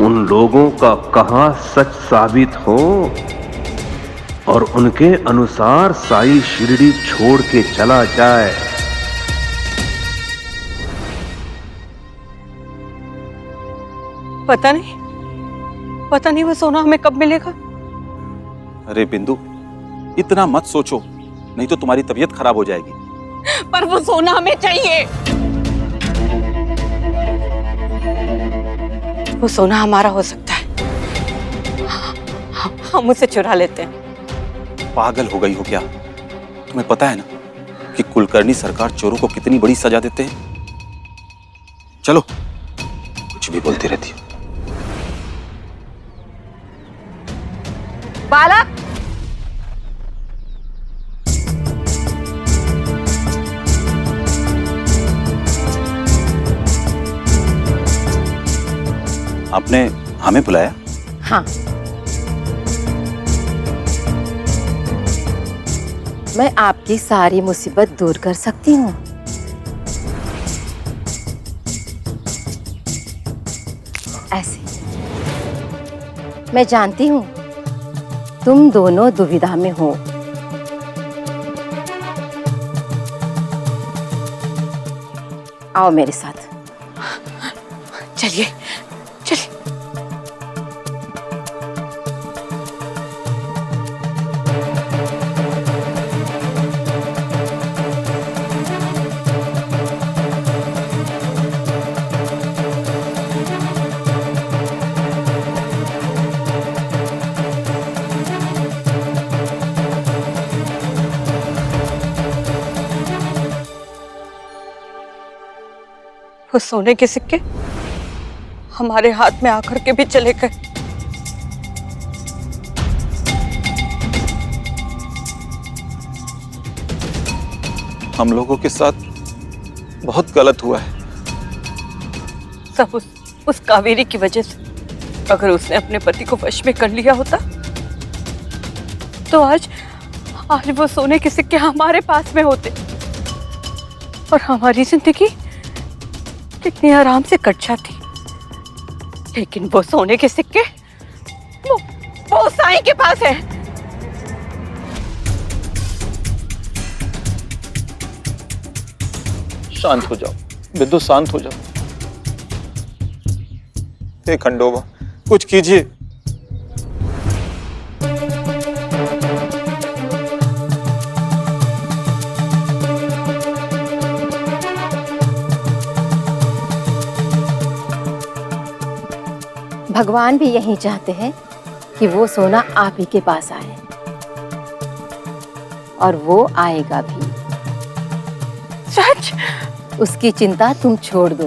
उन लोगों का कहा सच साबित हो और उनके अनुसार साई शिरडी छोड़ के चला जाए। पता नहीं पता नहीं वो सोना हमें कब मिलेगा। अरे बिंदु, इतना मत सोचो, नहीं तो तुम्हारी तबीयत खराब हो जाएगी। पर वो सोना हमें चाहिए। वो सोना हमारा हो सकता है, हम उसे चुरा लेते हैं। पागल हो गई हो क्या? तुम्हें पता है ना कि कुलकर्णी सरकार चोरों को कितनी बड़ी सजा देते हैं। चलो, कुछ भी बोलती रहती है। बालक, आपने हमें बुलाया? हाँ, मैं आपकी सारी मुसीबत दूर कर सकती हूँ। ऐसे मैं जानती हूँ तुम दोनों दुविधा में हो। आओ मेरे साथ। चलिए चलिए। वो सोने के सिक्के हमारे हाथ में आकर के भी चले गए। हम लोगों के साथ बहुत गलत हुआ है। सब उस कावेरी की वजह से। अगर उसने अपने पति को वश में कर लिया होता तो आज वो सोने के सिक्के हमारे पास में होते और हमारी जिंदगी कितनी आराम से कट जाती। लेकिन वो सोने के सिक्के वो साईं के पास है। शांत हो जाओ बिंदु, शांत हो जाओ। हे खंडोबा, कुछ कीजिए। भगवान भी यही चाहते हैं कि वो सोना आप ही के पास आए, और वो आएगा भी। सच? उसकी चिंता तुम छोड़ दो,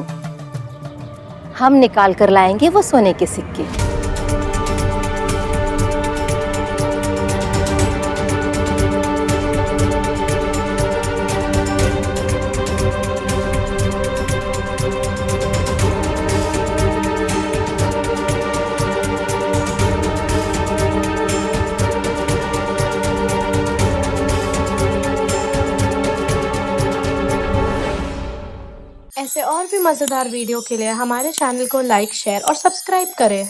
हम निकाल कर लाएंगे वो सोने के सिक्के। ऐसे और भी मज़ेदार वीडियो के लिए हमारे चैनल को लाइक, शेयर और सब्सक्राइब करें।